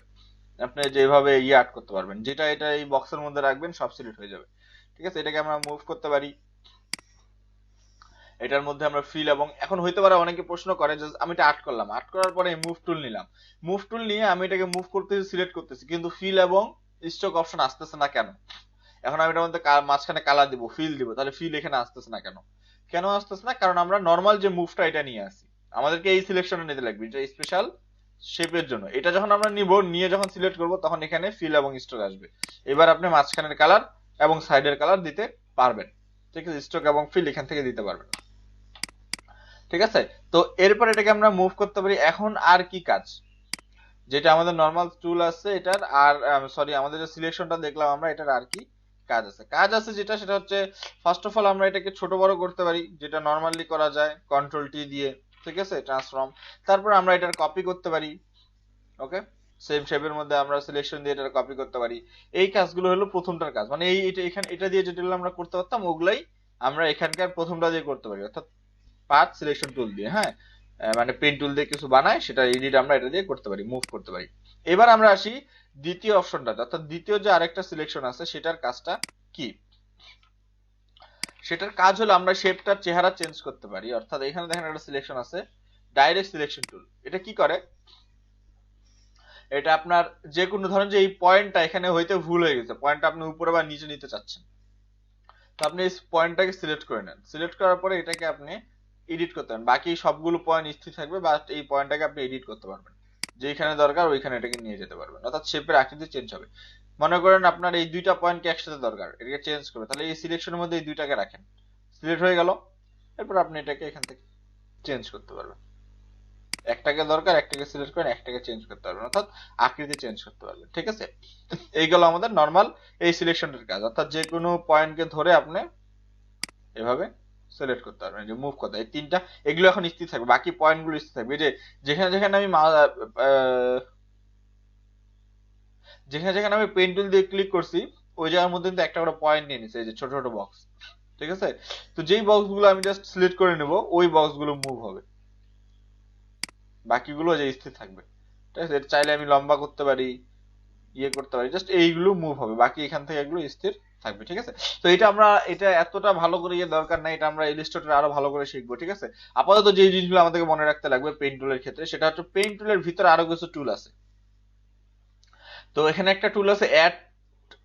আপনি যেভাবে আর্ট করতে পারবেন, যেটা এটা এই বক্সের মধ্যে রাখবেন সব সিলেক্ট হয়ে যাবে, ঠিক আছে। এটাকে আমরা মুভ করতে পারি, এটার মধ্যে আমরা ফিল, এবং এখন হইতে পারে অনেকে প্রশ্ন করে যে আমি এটা আর্ট করলাম, আর্ট করার পরে মুভ টুল নিলাম, মুভ টুল নিয়ে আমি এটাকে মুভ করতেছি, সিলেক্ট করতেছি, কিন্তু ফিল এবং স্ট্রোক অপশন আসতেছে না কেন? এখন আমি এটার মধ্যে মাঝখানে কালার দিব, ফিল দিব, তাহলে ফিল এখানে আসতেছে না কেন? কেন আসতেছে না? কারণ আমরা নর্মাল যে মুভটা এটা নিয়ে আসি, আমাদেরকে এই সিলেকশনে নিতে লাগবে, এটা স্পেশাল শেপের জন্য। এটা যখন আমরা নিব, নিয়ে যখন সিলেক্ট করব, তখন এখানে ফিল এবং স্ট্রোক আসবে। এবার আপনি মাঝখানের কালার এবং সাইডের কালার দিতে পারবেন, ঠিক আছে, স্ট্রোক এবং ফিল এখান থেকে দিতে পারবেন, ঠিক আছে। তো এরপর এটাকে আমরা মুভ করতে পারি। এখন আর কি কাজ, যেটা আমাদের নরমাল টুল আছে এটার, আর সরি আমাদের যে সিলেকশনটা দেখলাম আমরা, এটার আর কি কাজ আছে? কাজ আছে যেটা, সেটা হচ্ছে ফার্স্ট অফ অল আমরা এটাকে ছোট বড় করতে পারি, যেটা নরমালি করা যায় কন্ট্রোল টি দিয়ে, ঠিক আছে, ট্রান্সফর্ম। তারপর আমরা এটার কপি করতে পারি, ওকে, সেম শেপের মধ্যে আমরা সিলেকশন দিয়ে এটার কপি করতে পারি। এই কাজগুলো হলো প্রথমটার কাজ, মানে এই এটা এখানে এটা দিয়ে যেটা আমরা করতে পারতাম ওগুলাই আমরা এখানকার প্রথমটা দিয়ে করতে পারি, অর্থাৎ পাথ সিলেকশন টুল দিয়ে, হ্যাঁ, মানে পেন টুল দিয়ে কিছু বানায়, সেটা এডিট আমরা এটা দিয়ে করতে পারি, মুভ করতে পারি। এবার আমরা আসি দ্বিতীয় অপশনটাতে, অর্থাৎ দ্বিতীয় যে আরেকটা সিলেকশন আছে সেটার কাজটা কি? সেটার কাজ হলো আমরা শেপটার চেহারা চেঞ্জ করতে পারি, অর্থাৎ এখানে দেখেন একটা সিলেকশন আছে ডাইরেক্ট সিলেকশন টুল। এটা কি করে? এটা আপনার যে কোনো ধরেন যে এই পয়েন্টটা এখানে হইতে ভুল হয়ে গেছে, পয়েন্টটা আপনি উপরে বা নিচে নিতে চাচ্ছেন, তো আপনি এই পয়েন্টটাকে সিলেক্ট করে নেন, সিলেক্ট করার পরে এটাকে আপনি এডিট করতে পারেন, বাকি সবগুলো পয়েন্ট স্থির থাকবে, বা এই পয়েন্টটাকে আপনি এডিট করতে পারবেন, যেখানে দরকার ওইখানে এটাকে নিয়ে যেতে পারবেন, অর্থাৎ শেপের আকৃতি চেঞ্জ হবে। মনে করেন আপনার এই দুইটা পয়েন্টকে একসাথে দরকার, এটাকে চেঞ্জ করবে, তাহলে এই সিলেকশনের মধ্যে এই দুইটাকে রাখেন, সিলেক্ট হয়ে গেল, এরপর আপনি এটাকে এখান থেকে চেঞ্জ করতে পারবেন, একটাকে দরকার একটাকে সিলেক্ট করেন, একটাকে চেঞ্জ করতে পারবেন, অর্থাৎ আকৃতি চেঞ্জ করতে পারবেন, ঠিক আছে। এইগুলো আমাদের নর্মাল এই সিলেকশনের কাজ, অর্থাৎ যে কোনো পয়েন্টকে ধরে আপনি এভাবে সিলেক্ট করতে পারবেন, যে মুভ করতে, এই তিনটা এগুলো এখন স্থির থাকবে, বাকি পয়েন্ট গুলো স্থির থাকবে। যে যেখানে যেখানে আমি যেখানে যেখানে আমি পেন টুল দিয়ে ক্লিক করছি ওই জায়গার মধ্যে কিন্তু একটা করে পয়েন্ট নিয়ে নিছে, এই যে ছোট ছোট বক্স, ঠিক আছে। তো যেই বক্স গুলো আমি জাস্ট সিলেক্ট করে নেব, ওই বক্স গুলো মুভ হবে, বাকিগুলো যে স্থির থাকবে, ঠিক আছে। এটা চাইলে আমি লম্বা করতে পারি, করতে পারি, জাস্ট এইগুলো মুভ হবে, বাকি এখান থেকে এগুলো স্থির থাকবে, ঠিক আছে। তো এটা আমরা এটা এতটা ভালো করে দরকার নাই, এটা আমরা ইলাস্ট্রেটরে আরো ভালো করে শিখবো, ঠিক আছে। আপাতত যে জিনিসগুলো আমাদেরকে মনে রাখতে লাগবে পেইন্ট টুলের ক্ষেত্রে, সেটা হচ্ছে পেইন্ট টুলের ভিতরে আরো কিছু টুল আছে। তো এখানে একটা টুল আছে add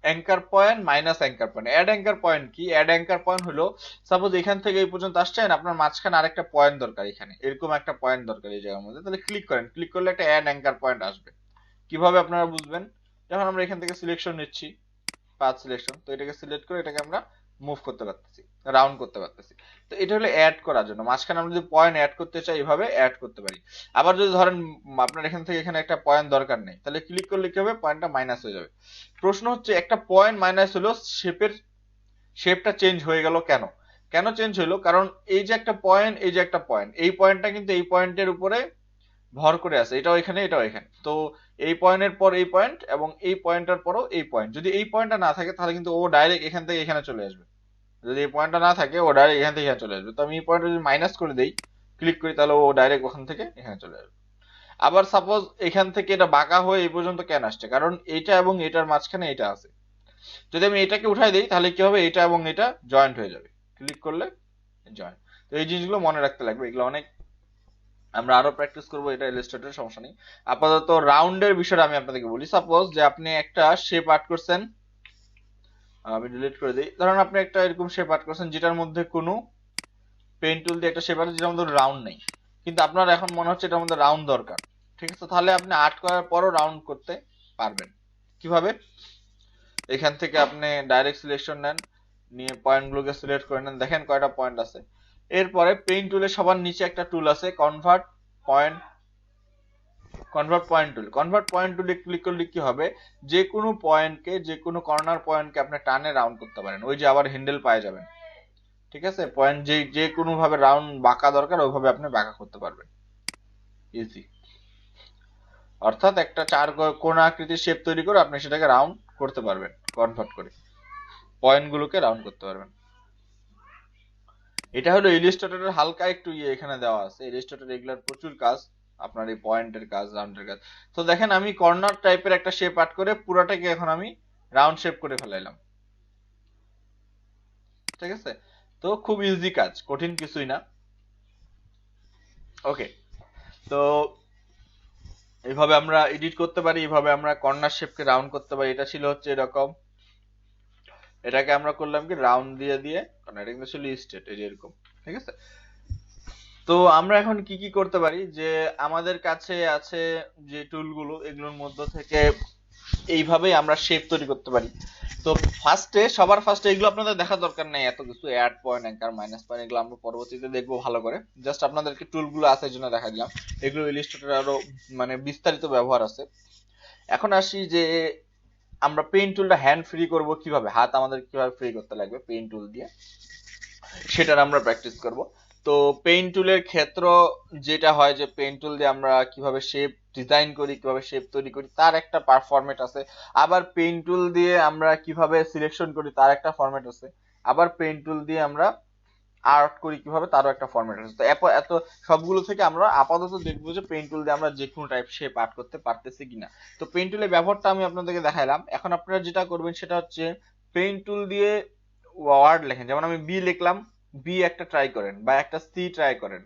anchor point, minus anchor point. Add anchor point কি? অ্যাড অ্যাঙ্কার পয়েন্ট হলো, সাপোজ এখান থেকে এই পর্যন্ত আসছেন, আপনার মাঝখানে আরেকটা পয়েন্ট দরকার, এখানে এরকম একটা পয়েন্ট দরকার এই জায়গার মধ্যে, তাহলে ক্লিক করেন, ক্লিক করলে একটা অ্যাড অ্যাঙ্কার পয়েন্ট আসবে। কিভাবে আপনারা বুঝবেন? যখন আমরা এখান থেকে সিলেকশন নিচ্ছি, পাথ সিলেকশন, তো এটাকে সিলেক্ট করে এটাকে আমরা মুভ করতে পারতেছি, রাউন্ড করতে পারতেছি। তো এটা হলো অ্যাড করার জন্য, মাঝখানে আমরা যদি পয়েন্ট অ্যাড করতে চাই এভাবে অ্যাড করতে পারি। আবার যদি ধরেন আপনার এখান থেকে এখানে একটা পয়েন্ট দরকার নেই, তাহলে ক্লিক করলে কি হবে? পয়েন্টটা মাইনাস হয়ে যাবে। প্রশ্ন হচ্ছে একটা পয়েন্ট মাইনাস হলো, শেপটা চেঞ্জ হয়ে গেল কেন? কেন চেঞ্জ হলো? কারণ এই যে একটা পয়েন্ট, এই যে একটা পয়েন্ট, এই পয়েন্টটা কিন্তু এই পয়েন্টের উপরে ভর করে আছে, এটাও এখানে এটাও এখানে, তো এই পয়েন্টের পর এই পয়েন্ট এবং এই পয়েন্টের পরও এই পয়েন্ট, যদি এই পয়েন্টটা না থাকে তাহলে কিন্তু ও ডাইরেক্ট এখান থেকে এখানে চলে আসবে, যদি এই পয়েন্টটা না থাকে ও ডাইরেক্ট এখান থেকে এখানে চলে আসবে। তো আমি এই পয়েন্টটা যদি মাইনাস করে দেই, ক্লিক করি, তাহলে ও ডাইরেক্ট ওখান থেকে এখানে চলে আসবে। আবার সাপোজ এখান থেকে এটা বাঁকা হয়ে এই পর্যন্ত কেন আসছে, কারণ এটা এবং এটার মাঝখানে এটা আছে। যদি আমি এটাকে উঠাই দিই তাহলে কি হবে, এটা এবং এটা জয়েন্ট হয়ে যাবে, ক্লিক করলে জয়েন্ট। তো এই জিনিসগুলো মনে রাখতে লাগবে, এগুলো অনেক আমরা আরো প্র্যাকটিস করবো, এটা ইলাস্ট্রেটরের সমস্যা নেই। আপাতত রাউন্ডের বিষয়টা আমি আপনাদেরকে বলি। সাপোজ যে আপনি একটা শেপ আর্ট করছেন, আমি ডিলিট করে দিই। ধরুন আপনি একটা এরকম শেপ আর্ট করছেন যেটার মধ্যে কোনো পেন টুল দিয়ে একটা শেপ আর্ট যেটার মধ্যে রাউন্ড নেই, কিন্তু আপনার এখন মনে হচ্ছে এটার মধ্যে রাউন্ড দরকার, ঠিক আছে? তাহলে আপনি আর্ট করার পরও রাউন্ড করতে পারবেন। কিভাবে? এখান থেকে আপনি ডাইরেক্ট সিলেকশন নেন, নিয়ে পয়েন্টগুলোকে সিলেক্ট করে নেন, দেখেন কয়টা পয়েন্ট আছে। এরপরে পেইন্ট টুলের সবার নিচে একটা টুল আছে point convert point tool. Convert point টুলে ক্লিক করলে কি হবে, যে কোনো পয়েন্টকে, যে কোনো কর্নার পয়েন্টকে আপনি টানে রাউন্ড করতে পারেন, ওই যে আবার হ্যান্ডেল পায়ে যাবেন, ঠিক আছে? পয়েন্ট যে যে কোনো ভাবে রাউন্ড বাঁকা দরকার ওইভাবে আপনি বাঁকা করতে পারবেন, ইজি। অর্থাৎ একটা চার কোণ আকৃতির শেপ তৈরি করে আপনি সেটাকে রাউন্ড করতে পারবেন, কনভার্ট করে পয়েন্টগুলোকে রাউন্ড করতে পারবেন। এটা হলো ইলিস্ট্রেটরের হালকা একটু এখানে দেওয়া আছে। ইলিস্ট্রেটর এগুলার প্রচুর কাজ, আপনার এই পয়েন্টের কাজ, রাউন্ডের কাজ। তো দেখেন আমি কর্নার টাইপের একটা শেপ আর্ট করে পুরোটাকে এখন আমি রাউন্ড শেপ করে ফেলাইলাম, ঠিক আছে? তো খুব ইজি কাজ, কঠিন কিছুই না। ওকে, তো এইভাবে আমরা এডিট করতে পারি, এইভাবে আমরা কর্নার শেপকে রাউন্ড করতে পারি। এটা ছিল হচ্ছে এরকম, এটাকে আমরা করলাম কি রাউন্ড দিয়ে দিয়ে, কারণ এটা কিন্তু ছিল স্ট্রেট, এই যে এরকম, ঠিক আছে? তো আমরা এখন কি কি করতে পারি, যে আমাদের কাছে আছে যে টুলগুলো, এগুলোর মধ্যে থেকে এইভাবেই আমরা শেপ তৈরি করতে পারি। তো সবার ফার্স্টে এগুলো আপনাদের দেখা দরকার নাই, এত কিছু add point, anchor, minus point, এগুলো আমরা পরবর্তীতে দেখবো ভালো করে। জাস্ট আপনাদেরকে টুলগুলো আছে এই জন্য দেখা দিলাম। এগুলো ইলিস্ট্রেটর আরো মানে বিস্তারিত ব্যবহার আছে। এখন আসি যে আমরা পেইন্ট টুলটা হ্যান্ড ফ্রি করব কিভাবে, হাত আমাদের কিভাবে ফ্রি করতে লাগবে পেইন্ট টুল দিয়ে, সেটার আমরা প্র্যাকটিস করব। তো পেইন্ট টুলের ক্ষেত্র যেটা হয়, যে পেইন্ট টুল দিয়ে আমরা কিভাবে শেপ ডিজাইন করি, কিভাবে শেপ তৈরি করি, তার একটা ফরম্যাট আছে। আবার পেইন্ট টুল দিয়ে আমরা কিভাবে সিলেকশন করি, তার একটা ফরম্যাট আছে। আবার পেইন্ট টুল দিয়ে আমরা আর্ট করি কিভাবে, তারও একটা ফরম্যাট আছে। তো এত সবগুলো থেকে আমরা আপাতত দেখবো যে পেইন্ট টুল দিয়ে আমরা যে কোনো টাইপ শেপ আর্ট করতে পারতেছি কিনা। তো পেইন্ট টুলের ব্যবহারটা আমি আপনাদেরকে দেখাইলাম। এখন আপনারা যেটা করবেন সেটা হচ্ছে পেইন্ট টুল দিয়ে ওয়ার্ড লেখেন। যেমন আমি বি লিখলাম, বি একটা ট্রাই করেন, বা একটা সি ট্রাই করেন।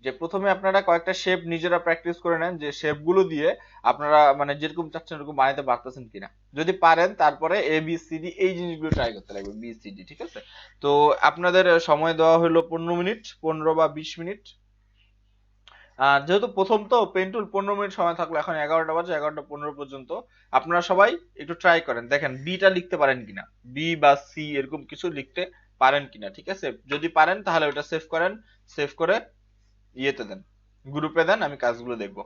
যে প্রথমে আপনারা কয়েকটা শেপ নিজেরা প্র্যাকটিস করে নেন, যে শেপ গুলো দিয়ে আপনারা মানে যেরকম চাচ্ছেন এরকম বানাইতে পারতেছেন কিনা। যদি পারেন তারপরে এ বি সি ডি এই জিনিসগুলো ট্রাই করতে লাগবে, বি সি ডি, ঠিক আছে? তো আপনাদের সময় দেওয়া হলো 15 মিনিট, 15 বা 20 মিনিট। যেহেতু প্রথম তো পেন্টুল 15 মিনিট সময় থাকলো, এখন 11টা বাজে, 11টা 15 পর্যন্ত আপনারা সবাই একটু ট্রাই করেন, দেখেন বিটা লিখতে পারেন কিনা, বি বা সি এরকম কিছু লিখতে পারেন কিনা, ঠিক আছে? যদি পারেন তাহলে ওটা সেভ করেন, সেভ করে ইয়েতে দেন, গ্রুপে দেন, আমি কাজগুলো দেখবো।